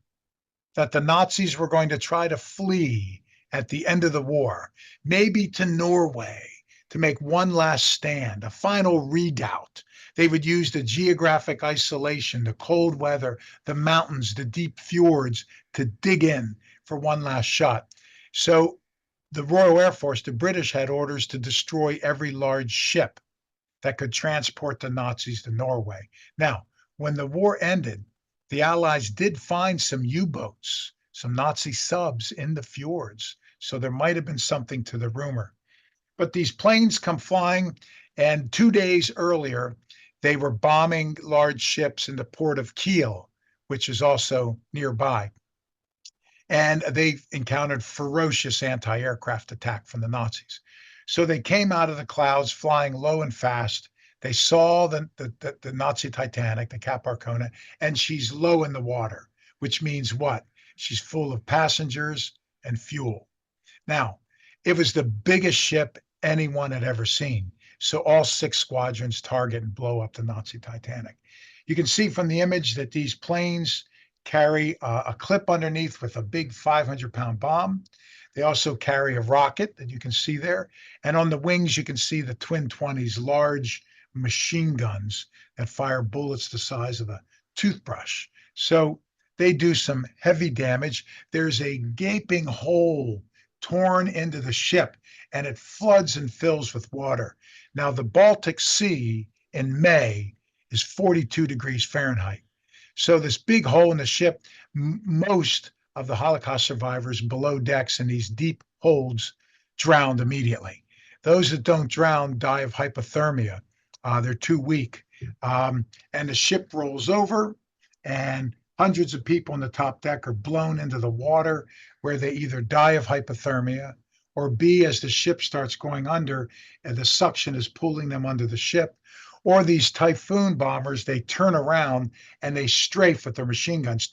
that the Nazis were going to try to flee at the end of the war, maybe to Norway, to make one last stand, a final redoubt. They would use the geographic isolation, the cold weather, the mountains, the deep fjords to dig in for one last shot. So the Royal Air Force, the British, had orders to destroy every large ship that could transport the Nazis to Norway. Now, when the war ended, the Allies did find some U-boats, some Nazi subs in the fjords. So there might have been something to the rumor. But these planes come flying, and 2 days earlier, they were bombing large ships in the port of Kiel, which is also nearby. And they encountered ferocious anti-aircraft attack from the Nazis. So they came out of the clouds flying low and fast. They saw the Nazi Titanic, the Cap Arcona, and she's low in the water, which means what? She's full of passengers and fuel. Now, it was the biggest ship anyone had ever seen. So all 6 squadrons target and blow up the Nazi Titanic. You can see from the image that these planes carry a clip underneath with a big 500-pound bomb. They also carry a rocket that you can see there. And on the wings, you can see the twin 20s, large machine guns that fire bullets the size of a toothbrush. So they do some heavy damage. There's a gaping hole torn into the ship, and it floods and fills with water. Now, the Baltic Sea in May is 42 degrees Fahrenheit. So this big hole in the ship, most of the Holocaust survivors below decks in these deep holds drowned immediately. Those that don't drown die of hypothermia. They're too weak. And the ship rolls over, and hundreds of people on the top deck are blown into the water, where they either die of hypothermia, or B, as the ship starts going under, and the suction is pulling them under the ship. Or these Typhoon bombers, they turn around and they strafe with their machine guns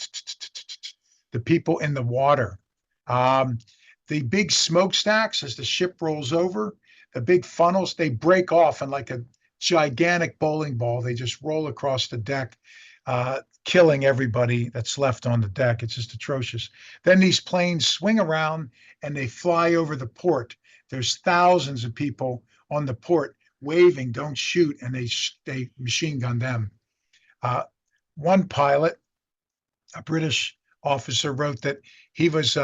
the people in the water. The big smokestacks, as the ship rolls over, the big funnels, they break off, and like a gigantic bowling ball, they just roll across the deck, killing everybody that's left on the deck. It's just atrocious. Then these planes swing around and they fly over the port. There's thousands of people on the port waving, don't shoot, and they machine gun them. One pilot, a British officer, wrote that he was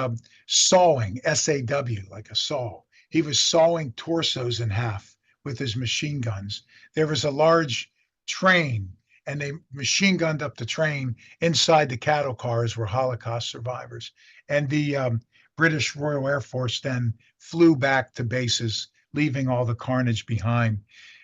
sawing, SAW, like a saw. He was sawing torsos in half with his machine guns. There was a large train, and they machine gunned up the train. Inside the cattle cars were Holocaust survivors. And the British Royal Air Force then flew back to bases, leaving all the carnage behind.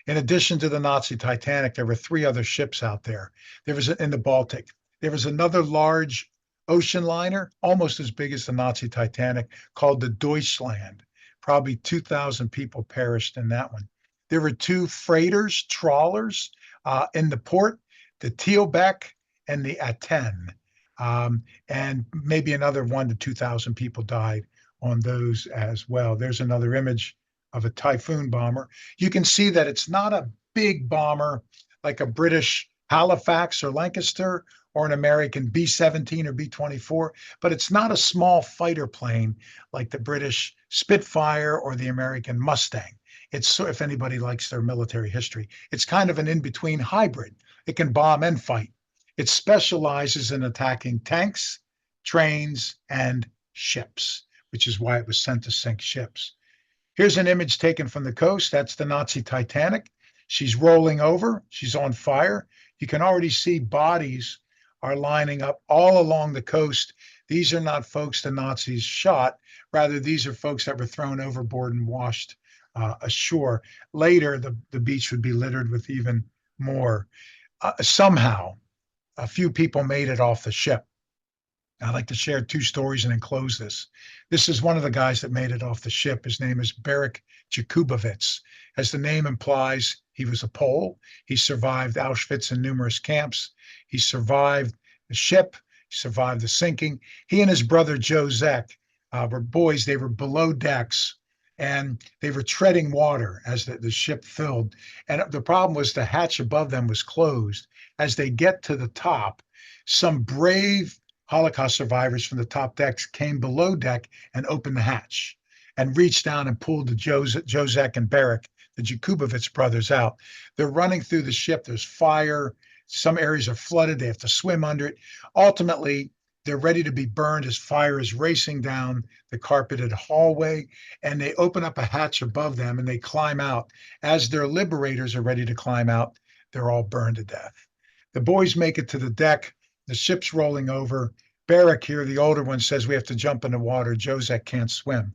In addition to the Nazi Titanic, there were 3 other ships out there. There was in the Baltic. There was another large ocean liner, almost as big as the Nazi Titanic, called the Deutschland. Probably 2,000 people perished in that one. There were 2 freighters, trawlers in the port, the Teelbeck and the Aten. And maybe another 1,000 to 2,000 people died on those as well. There's another image of a Typhoon bomber. You can see that it's not a big bomber like a British Halifax or Lancaster or an American B-17 or B-24, but it's not a small fighter plane like the British Spitfire or the American Mustang. It's so, if anybody likes their military history, it's kind of an in-between hybrid. It can bomb and fight. It specializes in attacking tanks, trains, and ships, which is why it was sent to sink ships. Here's an image taken from the coast. That's the Nazi Titanic. She's rolling over. She's on fire. You can already see bodies are lining up all along the coast. These are not folks the Nazis shot. Rather, these are folks that were thrown overboard and washed ashore. Later, the beach would be littered with even more. Somehow, a few people made it off the ship. I'd like to share two stories and then close this. This is one of the guys that made it off the ship. His name is Berek Jakubowicz. As the name implies, he was a Pole. He survived Auschwitz and numerous camps. He survived the ship. He survived the sinking. He and his brother Jozek were boys. They were below decks and they were treading water as the ship filled. And the problem was the hatch above them was closed. As they get to the top, some brave Holocaust survivors from the top decks came below deck and opened the hatch and reached down and pulled the Jozek and Berek, the Jakubowicz brothers, out. They're running through the ship. There's fire. Some areas are flooded. They have to swim under it. Ultimately, they're ready to be burned as fire is racing down the carpeted hallway, and they open up a hatch above them and they climb out. As their liberators are ready to climb out, they're all burned to death. The boys make it to the deck. The ship's rolling over. Berek here, the older one, says we have to jump in the water. Jozek can't swim.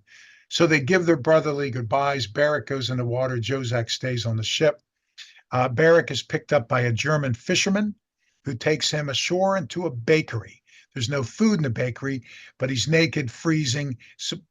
So they give their brotherly goodbyes. Berek goes in the water. Jozek stays on the ship. Berek is picked up by a German fisherman who takes him ashore into a bakery. There's no food in the bakery, but he's naked, freezing.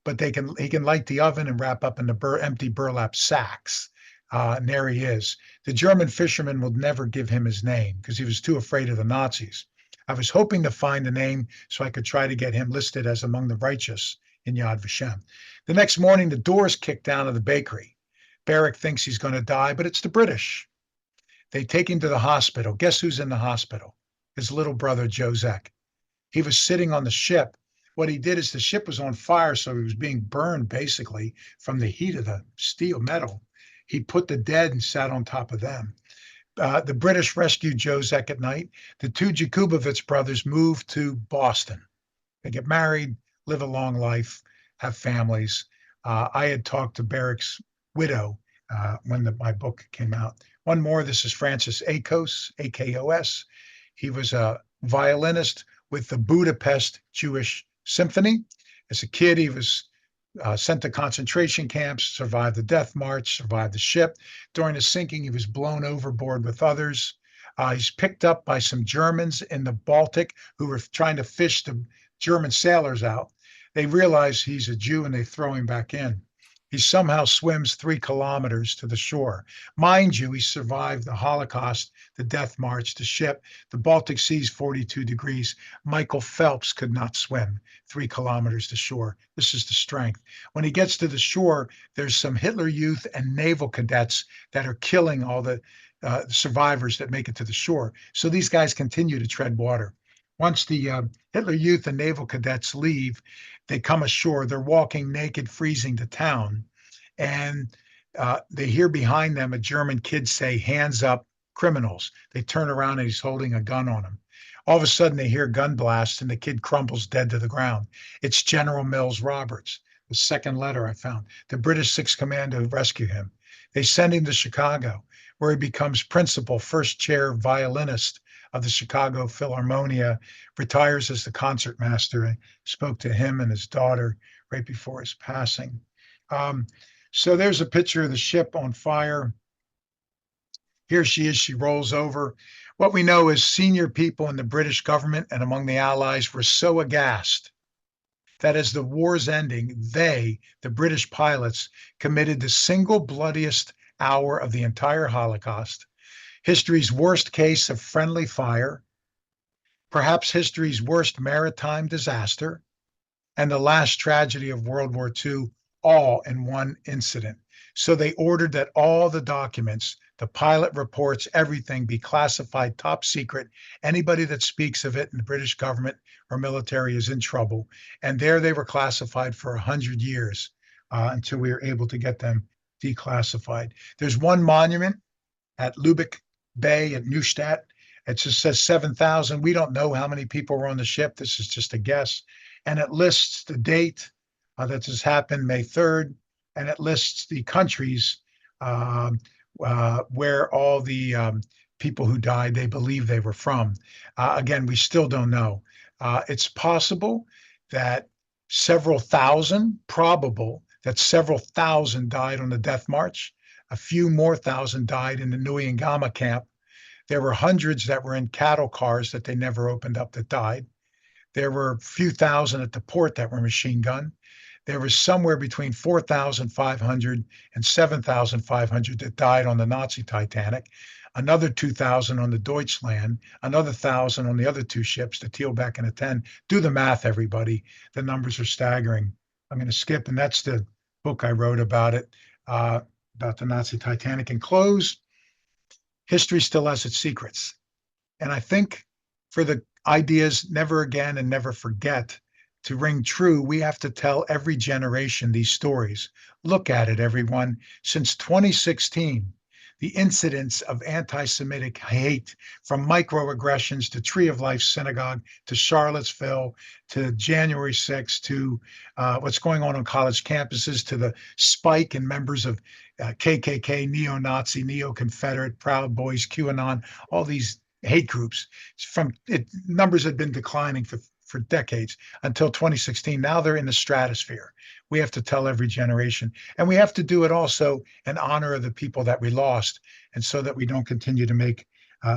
But he can light the oven and wrap up in the empty burlap sacks. And there he is. The German fisherman will never give him his name because he was too afraid of the Nazis. I was hoping to find a name so I could try to get him listed as among the righteous in Yad Vashem. The next morning, the doors kick down of the bakery. Berek thinks he's going to die, but it's the British. They take him to the hospital. Guess who's in the hospital? His little brother, Jozek. He was sitting on the ship. What he did is the ship was on fire, so he was being burned basically from the heat of the steel metal. He put the dead and sat on top of them. The British rescued Jozek at night. The two Jakubowicz brothers moved to Boston. They get married, live a long life, have families. I had talked to Berek's widow when my book came out. One more, this is Francis Akos, A-K-O-S. He was a violinist with the Budapest Jewish Symphony. As a kid, he was sent to concentration camps, survived the death march, survived the ship. During the sinking, he was blown overboard with others. He's picked up by some Germans in the Baltic who were trying to fish the German sailors out. They realize he's a Jew and they throw him back in. He somehow swims 3 kilometers to the shore. Mind you, he survived the Holocaust, the death march, the ship. The Baltic Sea's 42 degrees. Michael Phelps could not swim 3 kilometers to shore. This is the strength. When he gets to the shore, there's some Hitler Youth and naval cadets that are killing all the survivors that make it to the shore. So these guys continue to tread water. Once the Hitler Youth and naval cadets leave, they come ashore. They're walking naked, freezing to town. And they hear behind them a German kid say, "Hands up, criminals." They turn around and he's holding a gun on him. All of a sudden, they hear gun blasts and the kid crumbles dead to the ground. It's General Mills Roberts, the second letter I found, the British 6th Commando rescue him. They send him to Chicago, where he becomes principal, first chair violinist of the Chicago Philharmonia, retires as the concertmaster. I spoke to him and his daughter right before his passing. So there's a picture of the ship on fire. Here she is, she rolls over. What we know is senior people in the British government and among the Allies were so aghast that as the war's ending, they, the British pilots, committed the single bloodiest hour of the entire Holocaust, history's worst case of friendly fire, perhaps history's worst maritime disaster, and the last tragedy of World War II, all in one incident. So they ordered that all the documents, the pilot reports, everything be classified top secret. Anybody that speaks of it in the British government or military is in trouble. And there they were classified for 100 years until we were able to get them declassified. There's one monument at Lubeck Bay at Neustadt. It just says 7,000. We don't know how many people were on the ship. This is just a guess. And it lists the date that this happened, May 3rd, and it lists the countries um, where all the people who died, they believe they were from. Again, we still don't know. It's possible that probable that several thousand died on the death march. A few more thousand died in the Neuengamme camp. There were hundreds that were in cattle cars that they never opened up that died. There were a few thousand at the port that were machine gunned. There was somewhere between 4,500 and 7,500 that died on the Nazi Titanic, another 2,000 on the Deutschland, another 1,000 on the other two ships, the Tealbeck and the 10. Do the math, everybody. The numbers are staggering. I'm going to skip, and that's the book I wrote about it, about the Nazi Titanic. And close, history still has its secrets. And I think for the ideas never again and never forget to ring true, we have to tell every generation these stories. Look at it, everyone. Since 2016, the incidents of anti-Semitic hate, from microaggressions to Tree of Life Synagogue to Charlottesville to January 6th to what's going on college campuses to the spike in members of KKK, neo-Nazi, neo-Confederate, Proud Boys, QAnon, all these hate groups. Numbers had been declining for decades until 2016. Now they're in the stratosphere. We have to tell every generation, and we have to do it also in honor of the people that we lost, and so that we don't continue to make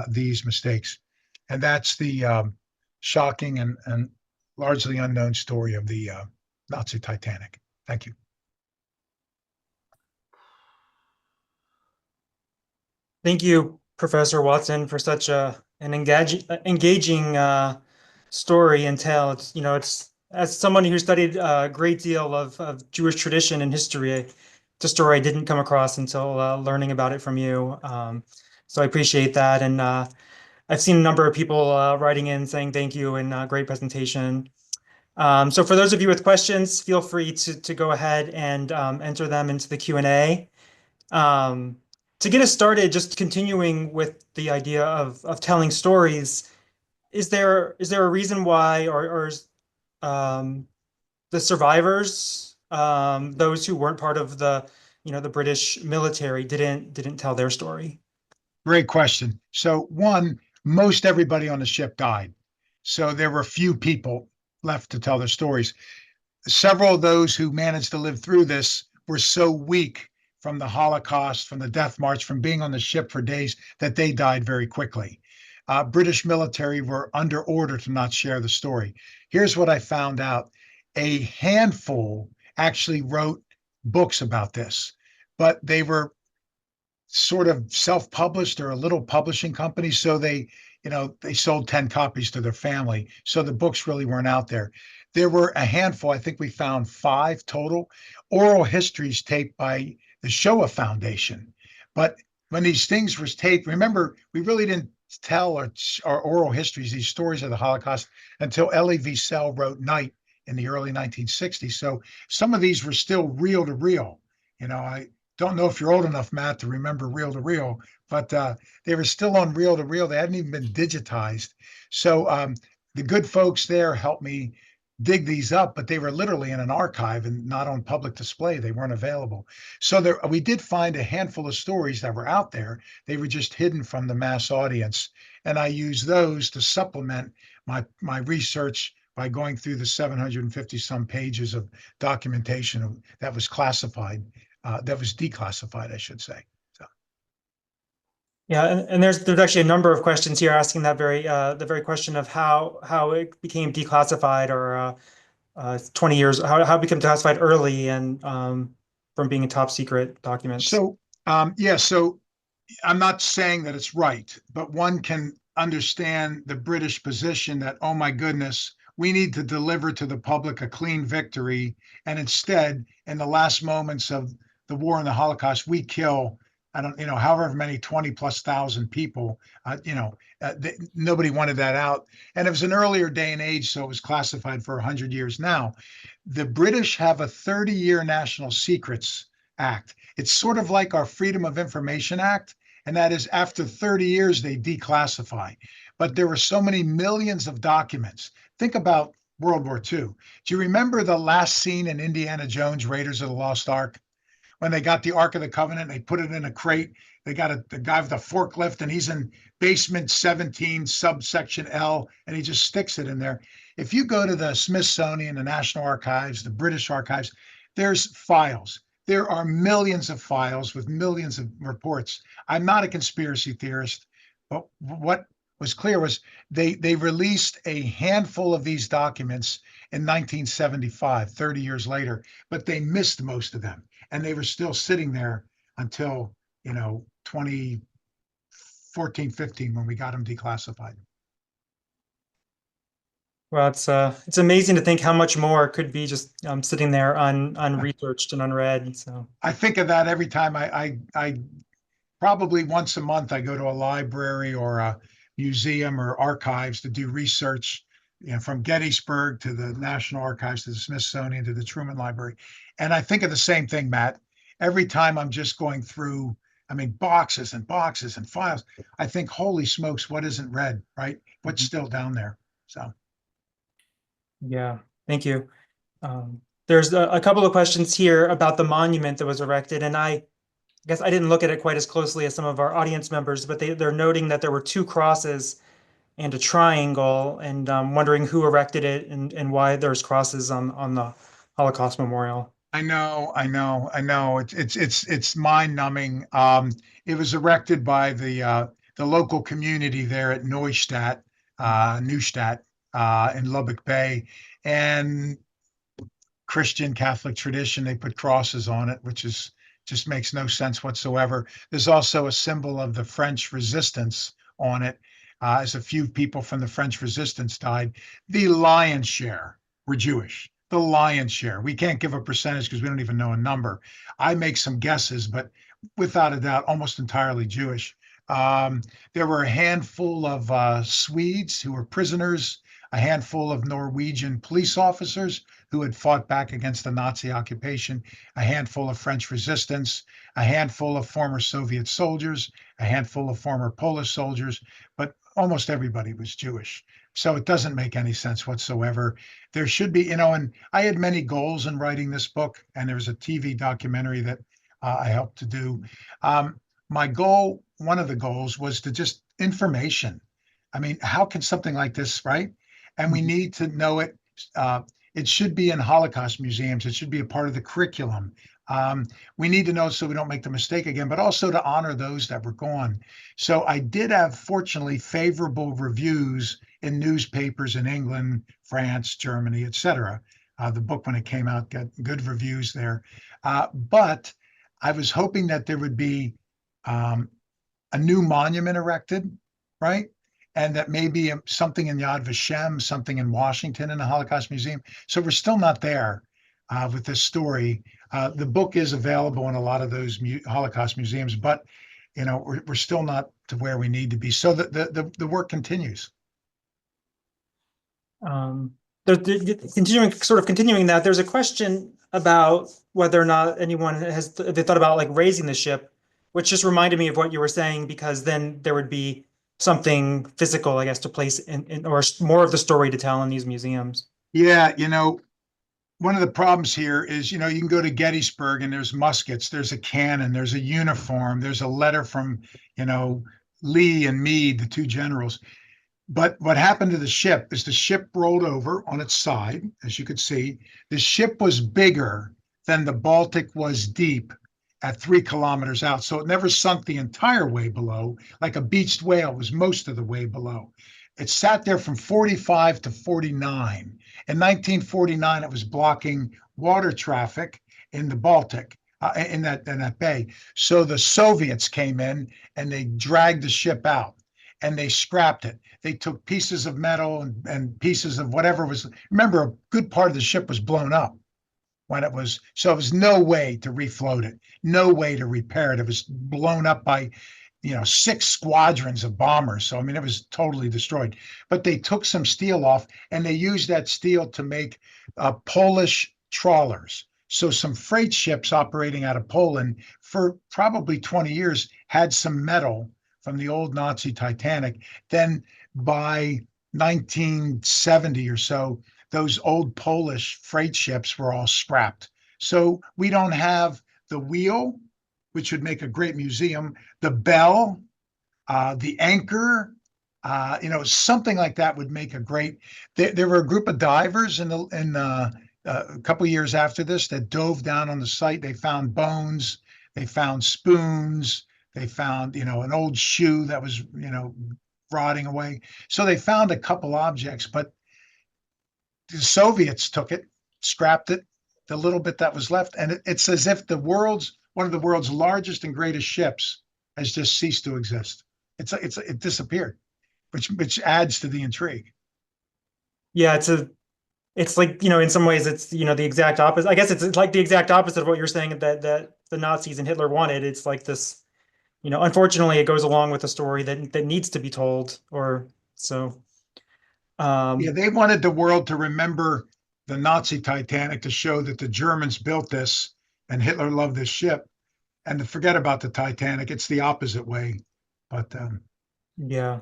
these mistakes. And that's the shocking and largely unknown story of the Nazi Titanic. Thank you. Thank you, Professor Watson, for such an engaging story and tale. It's as somebody who studied a great deal of Jewish tradition and history, it's a story I didn't come across until learning about it from you. So I appreciate that, and I've seen a number of people writing in saying thank you and great presentation. So for those of you with questions, feel free to go ahead and enter them into the Q&A. To get us started, just continuing with the idea of telling stories, is there a reason why or the survivors, those who weren't part of the British military, didn't tell their story? Great question. So one, most everybody on the ship died. So there were few people left to tell their stories. Several of those who managed to live through this were so weak from the Holocaust, from the death march, from being on the ship for days, that they died very quickly. British military were under order to not share the story. Here's what I found out. A handful actually wrote books about this, but they were sort of self-published or a little publishing company. So they sold 10 copies to their family. So the books really weren't out there. There were a handful, I think we found 5 total, oral histories taped by the Shoah Foundation. But when these things were taped, remember, we really didn't tell our oral histories, these stories of the Holocaust, until Elie Wiesel wrote Night in the early 1960s. So some of these were still reel to reel. I don't know if you're old enough, Matt, to remember reel to reel, but they were still on reel to reel. They hadn't even been digitized. So the good folks there helped me dig these up, but they were literally in an archive and not on public display. They weren't available. So we did find a handful of stories that were out there. They were just hidden from the mass audience. And I used those to supplement my research by going through the 750 some pages of documentation that was classified, that was declassified, I should say. So. Yeah, and there's actually a number of questions here asking that the very question of how it became declassified, or 20 years, how it became declassified early and from being in top secret documents. So so I'm not saying that it's right, but one can understand the British position that, oh my goodness, we need to deliver to the public a clean victory. And instead, in the last moments of the war and the Holocaust, we kill, however many 20,000+ people, nobody wanted that out. And it was an earlier day and age, so it was classified for 100 years. Now, the British have a 30-year national secrets Act. It's sort of like our Freedom of Information Act, and that is after 30 years, they declassify. But there were so many millions of documents. Think about World War II. Do you remember the last scene in Indiana Jones, Raiders of the Lost Ark? When they got the Ark of the Covenant, they put it in a crate. They got the guy with the forklift, and he's in basement 17, subsection L, and he just sticks it in there. If you go to the Smithsonian, the National Archives, the British Archives, there's files. There are millions of files with millions of reports. I'm not a conspiracy theorist, but what was clear was they released a handful of these documents in 1975, 30 years later, but they missed most of them, and they were still sitting there until 2014, 15 when we got them declassified. Well, it's amazing to think how much more could be just sitting there unresearched and unread. So I think of that every time I probably once a month I go to a library or a museum or archives to do research, from Gettysburg to the National Archives to the Smithsonian to the Truman Library. And I think of the same thing, Matt. Every time I'm just going through, I mean, boxes and boxes and files, I think, holy smokes, what isn't read, right? What's still down there? So yeah, thank you. There's a couple of questions here about the monument that was erected, and I guess I didn't look at it quite as closely as some of our audience members, but they're noting that there were two crosses and a triangle, and wondering who erected it and why there's crosses on the Holocaust Memorial. I know. It's mind numbing. It was erected by the local community there at Neustadt, in Lubbock Bay, and Christian Catholic tradition. They put crosses on it, which is just makes no sense whatsoever. There's also a symbol of the French resistance on it, as a few people from the French resistance died. The lion's share were Jewish. The lion's share. We can't give a percentage because we don't even know a number. I make some guesses, but without a doubt, almost entirely Jewish. Um, there were a handful of Swedes who were prisoners, a handful of Norwegian police officers who had fought back against the Nazi occupation, a handful of French resistance, a handful of former Soviet soldiers, a handful of former Polish soldiers, but almost everybody was Jewish. So it doesn't make any sense whatsoever. There should be, and I had many goals in writing this book, and there was a TV documentary that I helped to do. My goal, one of the goals, was to just information. I mean, how can something like this, right? And we need to know it. It should be in Holocaust museums. It should be a part of the curriculum. We need to know so we don't make the mistake again, but also to honor those that were gone. So I did have, fortunately, favorable reviews in newspapers in England, France, Germany, etc. The book, when it came out, got good reviews there. But I was hoping that there would be a new monument erected, right? And that maybe something in Yad Vashem, something in Washington in the Holocaust Museum. So we're still not there with this story. The book is available in a lot of those Holocaust museums, but we're still not to where we need to be. So the work continues. Continuing that, there's a question about whether or not anyone they thought about like raising the ship, which just reminded me of what you were saying, because then there would be something physical, I guess, to place in or more of the story to tell in these museums. Yeah, one of the problems here is, you can go to Gettysburg and there's muskets, there's a cannon, there's a uniform, there's a letter from, Lee and Meade, the two generals. But what happened to the ship is the ship rolled over on its side, as you could see. The ship was bigger than the Baltic was deep at 3 kilometers out. So it never sunk the entire way below. Like a beached whale was most of the way below. It sat there from 45 to 49. In 1949, it was blocking water traffic in the Baltic, in that bay. So the Soviets came in and they dragged the ship out and they scrapped it. They took pieces of metal and pieces of whatever was. Remember, a good part of the ship was blown up when it was. So it was no way to refloat it, no way to repair it. It was blown up by 6 squadrons of bombers. So, I mean, it was totally destroyed. But they took some steel off and they used that steel to make Polish trawlers. So some freight ships operating out of Poland for probably 20 years had some metal from the old Nazi Titanic. Then by 1970 or so, those old Polish freight ships were all scrapped. So we don't have the wheel, which would make a great museum, the bell, the anchor, something like that would make a great. There were a group of divers a couple of years after this that dove down on the site. They found bones, they found spoons, they found an old shoe that was rotting away. So they found a couple objects, but the Soviets took it, scrapped it, the little bit that was left, and it's as if one of the world's largest and greatest ships has just ceased to exist. It disappeared, which adds to the intrigue. Yeah, it's like, in some ways it's, the exact opposite. I guess it's like the exact opposite of what you're saying that the Nazis and Hitler wanted. It's like this, unfortunately it goes along with the story that needs to be told, or so. Yeah, Um, they wanted the world to remember the Nazi Titanic to show that the Germans built this and Hitler loved this ship, and to forget about the Titanic. It's the opposite way. But yeah.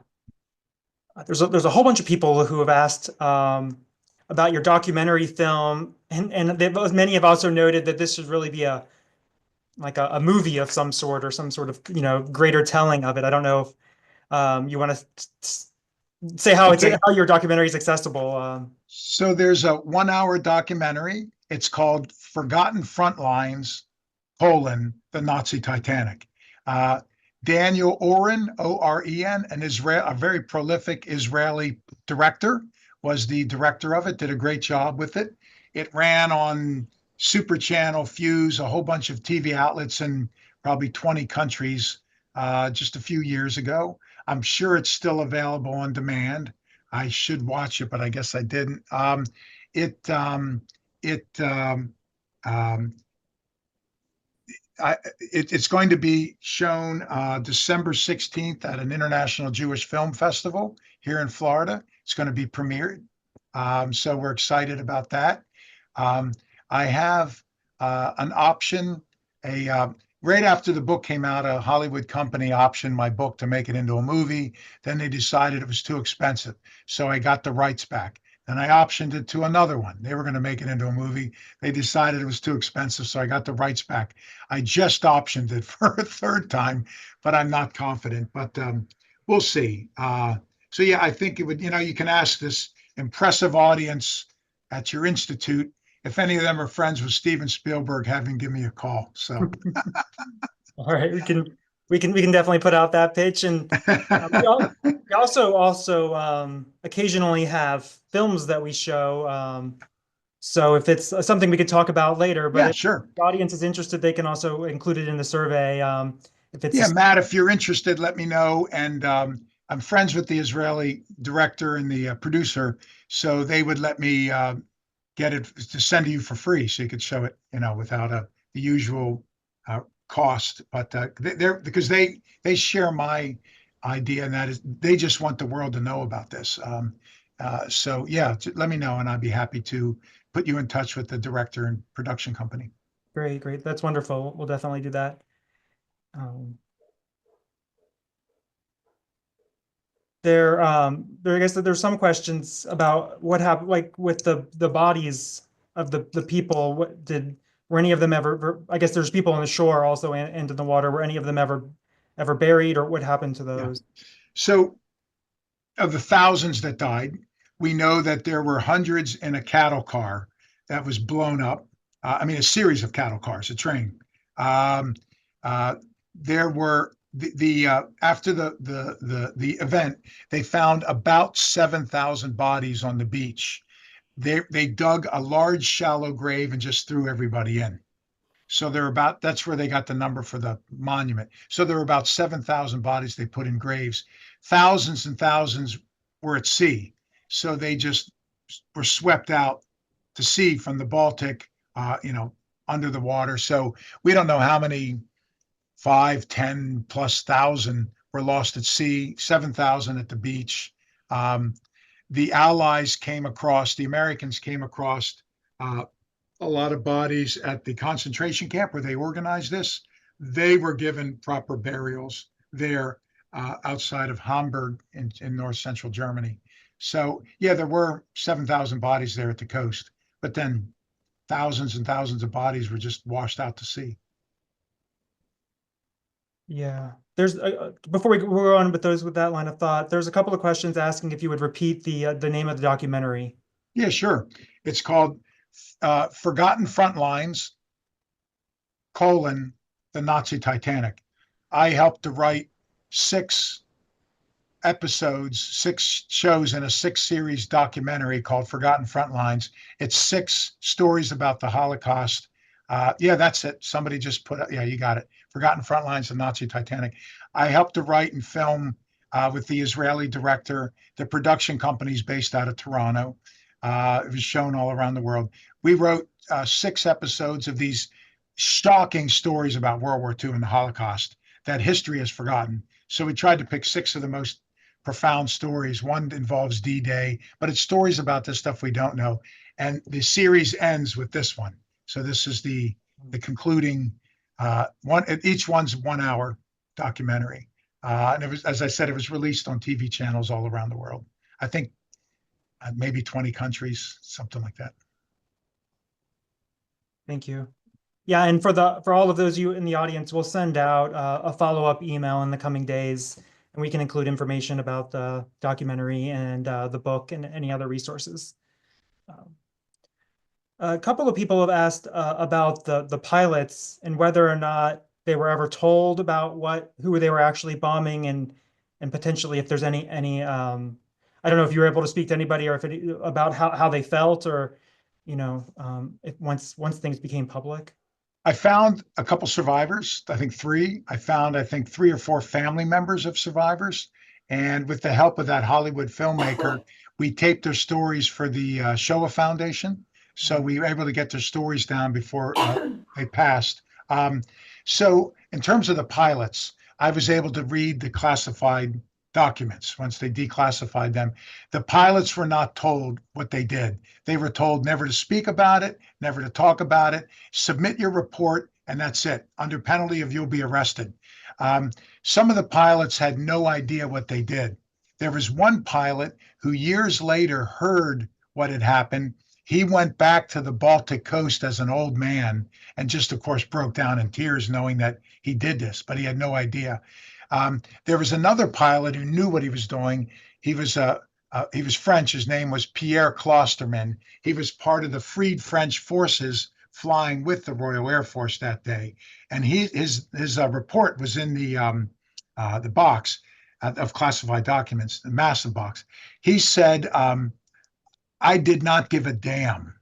There's a whole bunch of people who have asked about your documentary film, and many have also noted that this should really be a movie of some sort, or some sort of greater telling of it. I don't know if you want to say okay, how your documentary is accessible. so there's a 1 hour documentary. It's called Forgotten Frontlines, the Nazi Titanic. Uh, Daniel Oren, Oren, a very prolific Israeli director, was the director of it, did a great job with it. It ran on Super Channel, Fuse, a whole bunch of TV outlets in probably 20 countries just a few years ago. I'm sure it's still available on demand. I should watch it, but I guess I didn't. It it um, it's going to be shown December 16th at an international Jewish film festival here in Florida. It's going to be premiered. So we're excited about that. Um, I have an option, right after the book came out, a Hollywood company optioned my book to make it into a movie. Then they decided it was too expensive. So I got the rights back. Then I optioned it to another one. They were going to make it into a movie. They decided it was too expensive. So I got the rights back. I just optioned it for a third time, but I'm not confident. But we'll see. So yeah, I think it would, you can ask this impressive audience at your institute if any of them are friends with Steven Spielberg, have him give me a call. So All right, we can definitely put out that pitch, and we also occasionally have films that we show. So if it's something we could talk about later, but yeah, if sure. the audience is interested, they can also include it in the survey. If it's Yeah, Matt, if you're interested, let me know. And I'm friends with the Israeli director and the producer, so they would let me get it to send to you for free, so you could show it, without the usual uh, cost. But they're because they share my idea, and that is they just want the world to know about this. So yeah, let me know, and I'd be happy to put you in touch with the director and production company. great, great, that's wonderful. We'll definitely do that. I guess that there's some questions about what happened, like with the bodies of the people. Were any of them ever? I guess there's people on the shore also, and in the water. Were any of them ever buried, or what happened to Yeah. those? So of the thousands that died, we know that there were hundreds in a cattle car that was blown up. I mean, a series of cattle cars, a train. Um, uh, there were after the event, they found about 7,000 bodies on the beach. They dug a large shallow grave and just threw everybody in. So that's where they got the number for the monument. So there were about 7,000 bodies they put in graves. Thousands and thousands were at sea. So they just were swept out to sea from the Baltic, under the water. So we don't know how many, 5, 10 plus thousand were lost at sea, 7,000 at the beach. Um, the Allies came across, the Americans came across uh, a lot of bodies at the concentration camp where they organized this, they were given proper burials there outside of Hamburg in north central Germany. So, yeah, there were 7,000 bodies there at the coast, but then thousands and thousands of bodies were just washed out to sea. Yeah. There's before we go on with those with that line of thought, there's a couple of questions asking if you would repeat the name of the documentary. Yeah, sure. It's called Forgotten Frontlines, the Nazi Titanic. I helped to write 6 episodes, 6 shows in a 6 series documentary called Forgotten Frontlines. It's 6 stories about the Holocaust. Yeah, that's it. Somebody just put, yeah, you got it. Forgotten Frontlines, the Nazi Titanic. I helped to write and film with the Israeli director. The production company is based out of Toronto. It was shown all around the world. We wrote 6 episodes of these shocking stories about World War II and the Holocaust that history has forgotten. So we tried to pick 6 of the most profound stories. One involves D-Day, but it's stories about this stuff we don't know. And the series ends with this one. So this is the concluding one. Each one's 1 hour documentary, and it was, as I said, it was released on TV channels all around the world. I think maybe 20 countries, something like that. Thank you. Yeah, and for all of those of you in the audience, we'll send out a follow-up email in the coming days, and we can include information about the documentary and the book and any other resources. A couple of people have asked about the pilots and whether or not they were ever told about who they were actually bombing and potentially if there's any I don't know if you were able to speak to anybody or about how they felt or if once things became public. I found a couple survivors, I think 3. I think 3 or 4 family members of survivors. And with the help of that Hollywood filmmaker, we taped their stories for the Shoah Foundation. So we were able to get their stories down before they passed. So in terms of the pilots, I was able to read the classified documents once they declassified them. The pilots were not told what they did. They were told never to speak about it, never to talk about it, submit your report, and that's it, under penalty of you'll be arrested. Some of the pilots had no idea what they did. There was one pilot who years later heard what had happened. He went back to the Baltic coast as an old man and just, of course, broke down in tears knowing that he did this, but he had no idea. There was another pilot who knew what he was doing. He was French. His name was Pierre Closterman. He was part of the Freed French forces flying with the Royal Air Force that day, and his report was in the box of classified documents, the massive box. He said, "I did not give a damn."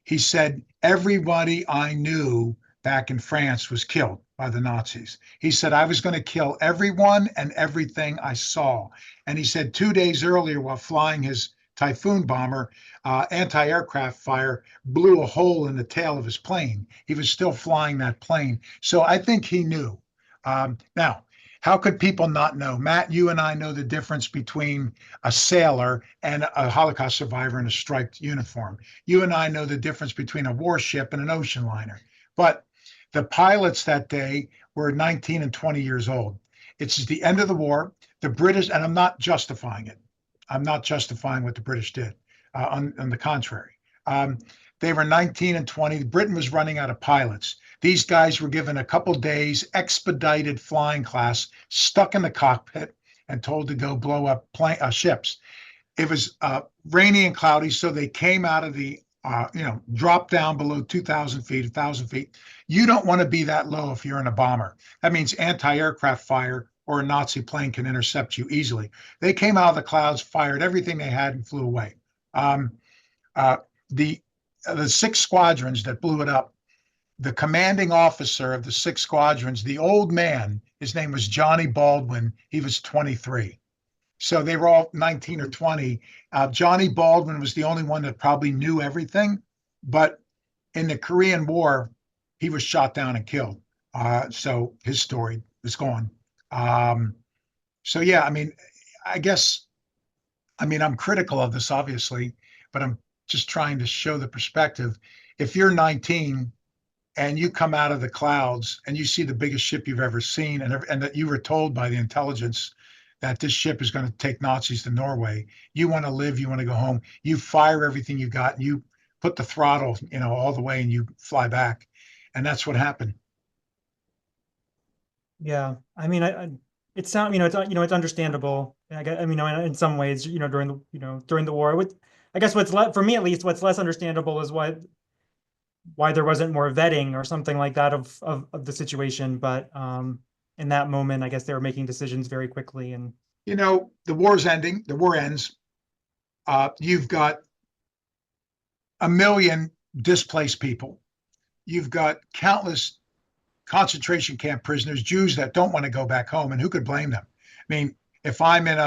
He said, "Everybody I knew back in France was killed by the Nazis." He said, "I was going to kill everyone and everything I saw." And he said 2 days earlier, while flying his Typhoon bomber, anti-aircraft fire blew a hole in the tail of his plane. He was still flying that plane. So I think he knew. Now, how could people not know? Matt, you and I know the difference between a sailor and a Holocaust survivor in a striped uniform. You and I know the difference between a warship and an ocean liner. But the pilots that day were 19 and 20 years old. It's the end of the war. The British, and I'm not justifying it. I'm not justifying what the British did. On the contrary, they were 19 and 20. Britain was running out of pilots. These guys were given a couple days expedited flying class, stuck in the cockpit, and told to go blow up ships. It was rainy and cloudy, so they came out of the drop down below 2,000 feet, 1,000 feet. You don't want to be that low if you're in a bomber. That means anti-aircraft fire or a Nazi plane can intercept you easily. They came out of the clouds, fired everything they had, and flew away. The 6 squadrons that blew it up, the commanding officer of the 6 squadrons, the old man, his name was Johnny Baldwin. He was 23. So they were all 19 or 20. Johnny Baldwin was the only one that probably knew everything. But in the Korean War, he was shot down and killed. So his story is gone. So, yeah, I mean, I'm critical of this, obviously, but I'm just trying to show the perspective. If you're 19 and you come out of the clouds and you see the biggest ship you've ever seen, and that you were told by the intelligence that this ship is going to take Nazis to Norway, you want to live, you want to go home, you fire everything you got, and you put the throttle, all the way, and you fly back. And that's what happened. Yeah, I mean, it sound, it's understandable. I guess, I mean, in some ways, during the war, I guess for me at least, what's less understandable is why there wasn't more vetting or something like that of the situation. But in that moment, I guess they were making decisions very quickly. And The war's ending, the war ends. You've got a million displaced people. You've got countless concentration camp prisoners, Jews that don't want to go back home, and who could blame them? I mean, if I'm in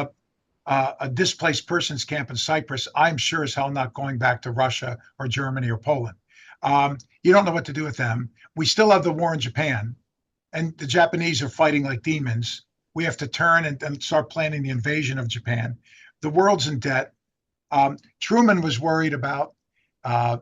a displaced persons camp in Cyprus, I'm sure as hell not going back to Russia or Germany or Poland. You don't know what to do with them. We still have the war in Japan, and the Japanese are fighting like demons. We have to turn and start planning the invasion of Japan. The world's in debt. Truman was worried about uh,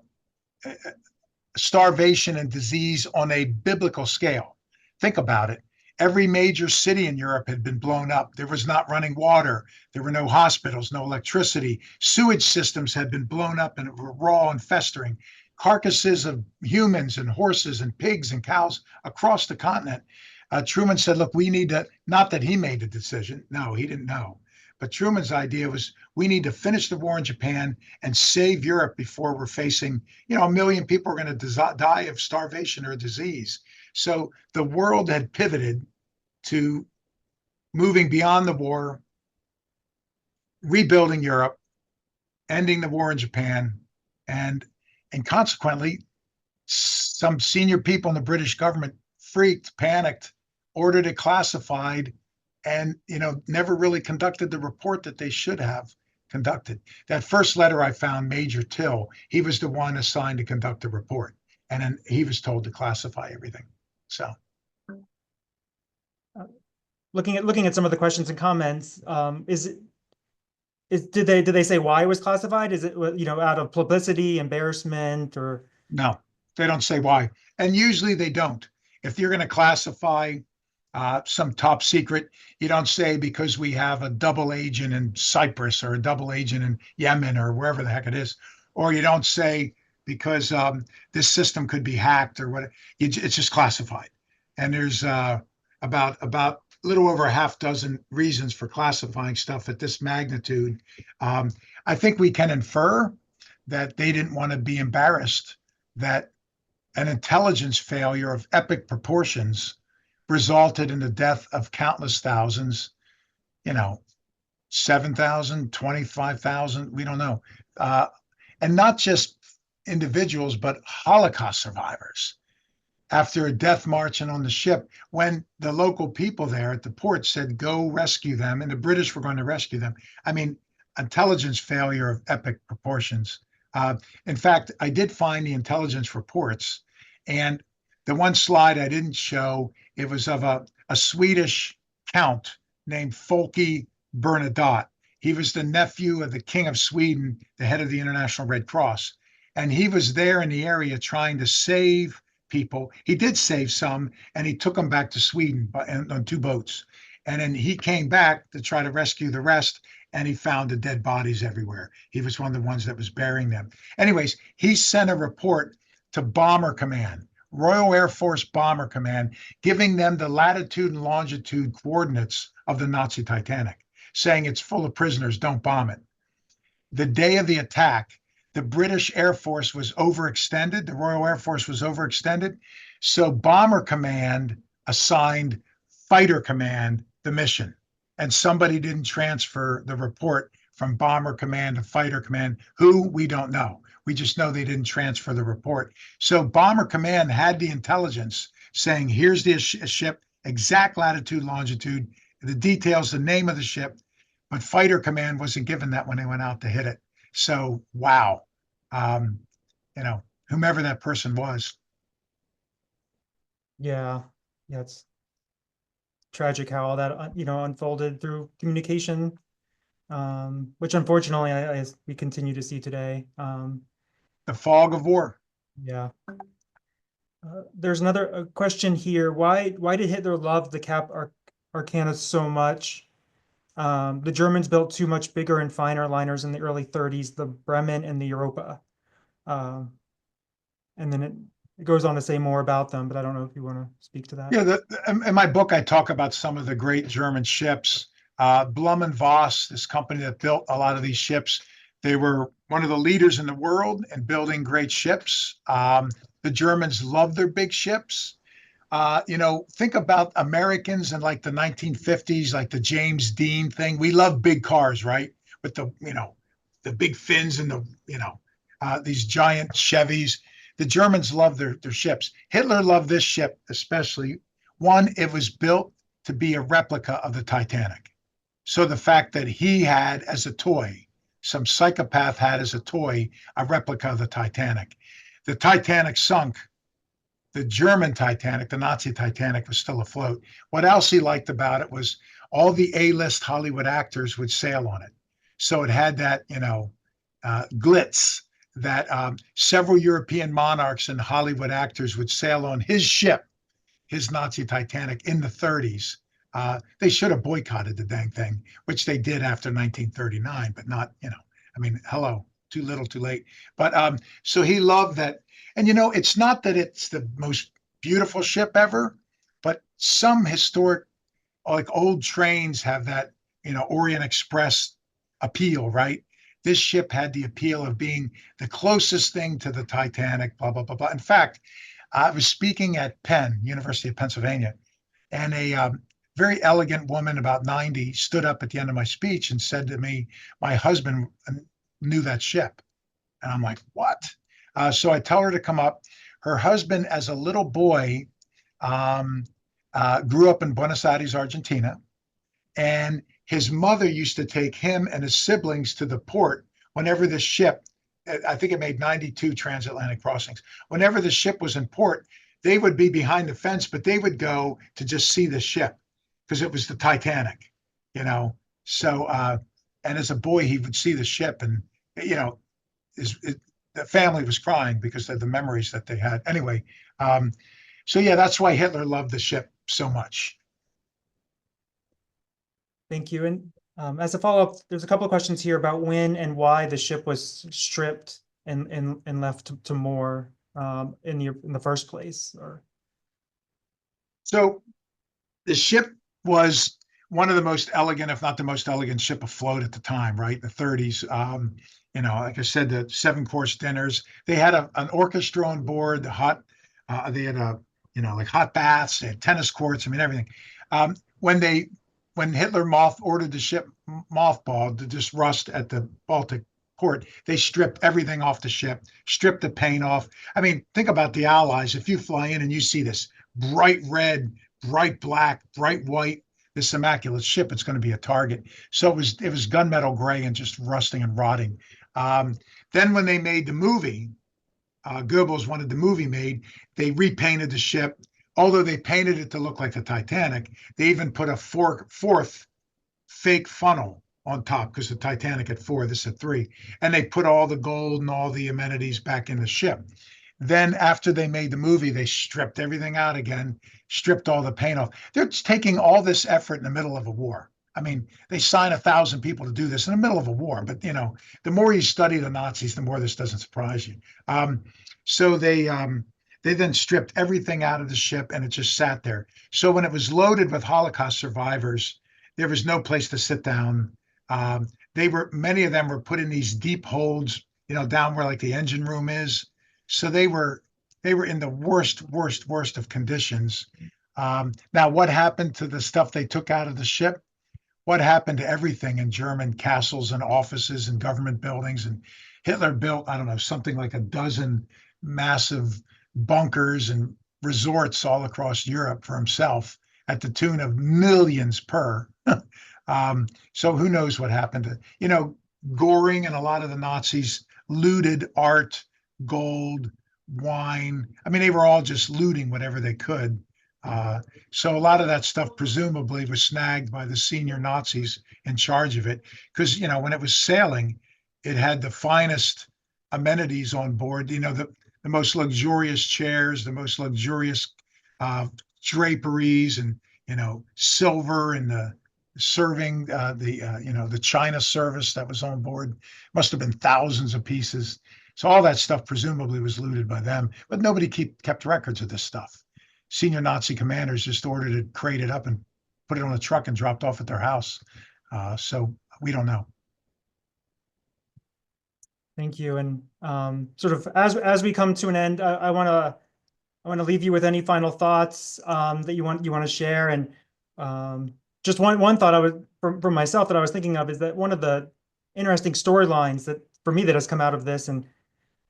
starvation and disease on a biblical scale. Think about it. Every major city in Europe had been blown up. There was not running water. There were no hospitals, no electricity. Sewage systems had been blown up and were raw and festering. Carcasses of humans and horses and pigs and cows across the continent. Truman said, look, we need to, not that he made the decision. No, he didn't know. But Truman's idea was we need to finish the war in Japan and save Europe before we're facing, a million people are going to die of starvation or disease. So the world had pivoted to moving beyond the war, rebuilding Europe, ending the war in Japan, and consequently, some senior people in the British government freaked, panicked, ordered it classified, and never really conducted the report that they should have conducted. That first letter I found, Major Till, he was the one assigned to conduct the report, and then he was told to classify everything. So looking at some of the questions and comments, did they say why it was classified? Is it out of publicity, embarrassment, or no, they don't say why, and usually they don't. If you're going to classify some top secret, you don't say because we have a double agent in Cyprus or a double agent in Yemen or wherever the heck it is, or you don't say because this system could be hacked or what. It's just classified, and there's about a little over a half dozen reasons for classifying stuff at this magnitude. I think we can infer that they didn't want to be embarrassed that an intelligence failure of epic proportions resulted in the death of countless thousands, 7,000, 25,000, we don't know. And not just individuals, but Holocaust survivors. After a death march and on the ship, when the local people there at the port said, go rescue them, and the British were going to rescue them. I mean, intelligence failure of epic proportions. In fact, I did find the intelligence reports, and the one slide I didn't show, it was of a Swedish count named Folke Bernadotte. He was the nephew of the King of Sweden, the head of the International Red Cross. And he was there in the area trying to save people. He did save some, and he took them back to Sweden on two boats. And then he came back to try to rescue the rest, and he found the dead bodies everywhere. He was one of the ones that was burying them. Anyways, he sent a report to Bomber Command, Royal Air Force Bomber Command, giving them the latitude and longitude coordinates of the Nazi Titanic, saying it's full of prisoners, don't bomb it. The day of the attack, the British Air Force was overextended. The Royal Air Force was overextended. So Bomber Command assigned Fighter Command the mission. And somebody didn't transfer the report from Bomber Command to Fighter Command. Who? We don't know. We just know they didn't transfer the report. So Bomber Command had the intelligence saying, here's the ship, exact latitude, longitude, the details, the name of the ship. But Fighter Command wasn't given that when they went out to hit it. So, wow. Um, Whomever that person was. yeah, it's tragic how all that unfolded through communication. which unfortunately we continue to see today. The fog of war. Yeah. There's another question here. Why did Hitler love the Arcana so much? The Germans built two much bigger and finer liners in the early 30s, the Bremen and the Europa. Um, and then it goes on to say more about them, but I don't know if you want to speak to that. Yeah, in my book, I talk about some of the great German ships. Blum and Voss, this company that built a lot of these ships, they were one of the leaders in the world in building great ships. The Germans love their big ships. Think about Americans in like the 1950s, like the James Dean thing. We love big cars, right? With the big fins and these giant Chevys. The Germans love their ships. Hitler loved this ship especially. One, it was built to be a replica of the Titanic. So the fact that he had as a toy, some psychopath had as a toy, a replica of the Titanic. The Titanic sunk. The German Titanic, the Nazi Titanic, was still afloat. What else he liked about it was all the A-list Hollywood actors would sail on it. So it had that, glitz that several European monarchs and Hollywood actors would sail on his ship, his Nazi Titanic, in the 30s. They should have boycotted the dang thing, which they did after 1939, but not, hello, too little, too late. But so he loved that. And it's not that it's the most beautiful ship ever, but some historic, like old trains, have that, Orient Express appeal, right? This ship had the appeal of being the closest thing to the Titanic, blah, blah, blah, blah. In fact, I was speaking at Penn, University of Pennsylvania, and a very elegant woman, about 90, stood up at the end of my speech and said to me, my husband knew that ship. And I'm like, what? So I tell her to come up. Her husband, as a little boy, grew up in Buenos Aires, Argentina. And his mother used to take him and his siblings to the port whenever the ship, I think it made 92 transatlantic crossings. Whenever the ship was in port, they would be behind the fence, but they would go to just see the ship because it was the Titanic, So, and as a boy, he would see the ship and, the family was crying because of the memories that they had. Anyway, so yeah, that's why Hitler loved the ship so much. Thank you. And as a follow-up, there's a couple of questions here about when and why the ship was stripped and left to moor in the first place. So the ship was one of the most elegant, if not the most elegant ship afloat at the time, right? The 30s. Like I said, the 7-course dinners. They had an orchestra on board. They had like hot baths. They had tennis courts. I mean, everything. When Hitler ordered the ship mothballed to just rust at the Baltic port, they stripped everything off the ship, stripped the paint off. I mean, think about the Allies. If you fly in and you see this bright red, bright black, bright white, this immaculate ship, it's going to be a target. So it was gunmetal gray and just rusting and rotting. Then when they made the movie, Goebbels wanted the movie made, they repainted the ship. Although they painted it to look like the Titanic, they even put a fourth fake funnel on top because the Titanic had 4, this had 3. And they put all the gold and all the amenities back in the ship. Then after they made the movie, they stripped everything out again, stripped all the paint off. They're taking all this effort in the middle of a war. I mean, they sign 1,000 people to do this in the middle of a war. But, the more you study the Nazis, the more this doesn't surprise you. So they then stripped everything out of the ship and it just sat there. So when it was loaded with Holocaust survivors, there was no place to sit down. Many of them were put in these deep holds, down where like the engine room is. So they were in the worst of conditions. Now, what happened to the stuff they took out of the ship? What happened to everything in German castles and offices and government buildings? And Hitler built, I don't know, something like a dozen massive bunkers and resorts all across Europe for himself at the tune of millions per. So who knows what happened to, Goring and a lot of the Nazis looted art, gold, wine. I mean, they were all just looting whatever they could. Uh, so a lot of that stuff presumably was snagged by the senior Nazis in charge of it, because when it was sailing, it had the finest amenities on board. The most luxurious chairs, the most luxurious uh, draperies, and silver, and the serving the China service that was on board must have been thousands of pieces. So all that stuff presumably was looted by them, but nobody kept records of this stuff. Senior Nazi commanders just ordered it, crated up, and put it on a truck and dropped off at their house. So we don't know. Thank you. And sort of as we come to an end, I want to leave you with any final thoughts that you want to share. And just one thought I would from myself that I was thinking of is that one of the interesting storylines that for me that has come out of this and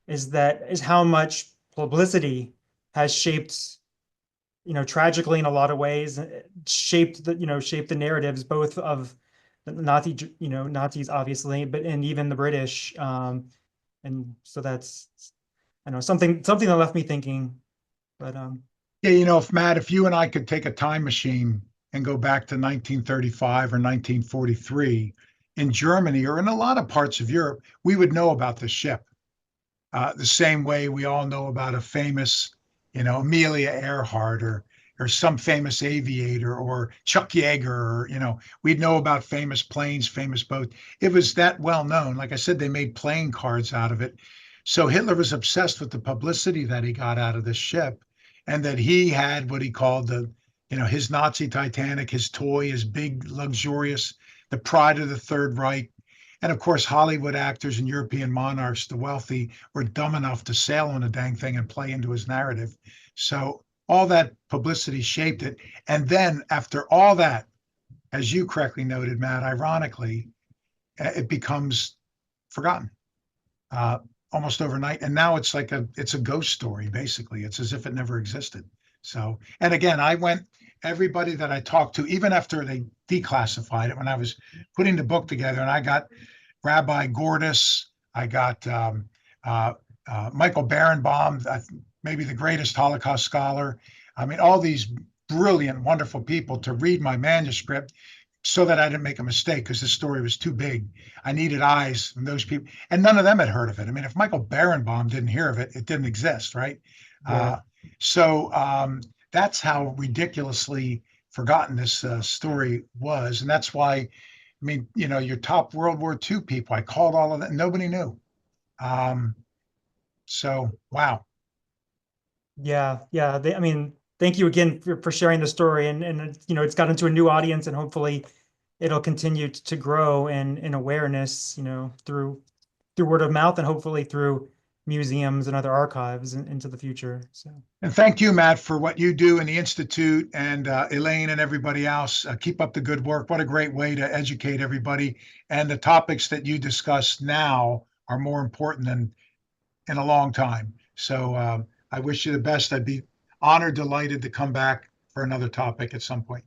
is how much publicity has shaped, tragically in a lot of ways, shaped the narratives both of the Nazis obviously, but and even the British. And so that's, I know, something that left me thinking. But Yeah, if you and I could take a time machine and go back to 1935 or 1943 in Germany or in a lot of parts of Europe, we would know about the ship. The same way we all know about a famous, Amelia Earhart or some famous aviator or Chuck Yeager, or we'd know about famous planes, famous boats. It was that well known. Like I said, they made playing cards out of it. So Hitler was obsessed with the publicity that he got out of this ship, and that he had what he called his Nazi Titanic, his toy, his big, luxurious, the pride of the Third Reich. And of course, Hollywood actors and European monarchs, the wealthy, were dumb enough to sail on the dang thing and play into his narrative. So all that publicity shaped it. And then after all that, as you correctly noted, Matt, ironically, it becomes forgotten uh, almost overnight. And now it's a ghost story, basically. It's as if it never existed. So, and again, everybody that I talked to, even after they declassified it, when I was putting the book together, and I got Rabbi Gordis. I got Michael Berenbaum, maybe the greatest Holocaust scholar. I mean, all these brilliant, wonderful people to read my manuscript so that I didn't make a mistake, because the story was too big. I needed eyes from those people, and none of them had heard of it. I mean, if Michael Berenbaum didn't hear of it, it didn't exist, right? yeah, So that's how ridiculously forgotten this story was, and that's why your top World War II people, I called all of that. Nobody knew. So, wow. yeah. I mean, thank you again for sharing the story, and it's gotten to a new audience, and hopefully it'll continue to grow in awareness, through word of mouth and hopefully through museums and other archives into the future. So And thank you, Matt, for what you do in the Institute, and Elaine and everybody else. Keep up the good work. What a great way to educate everybody. And the topics that you discuss now are more important than in a long time. So I wish you the best. I'd be honored, delighted to come back for another topic at some point.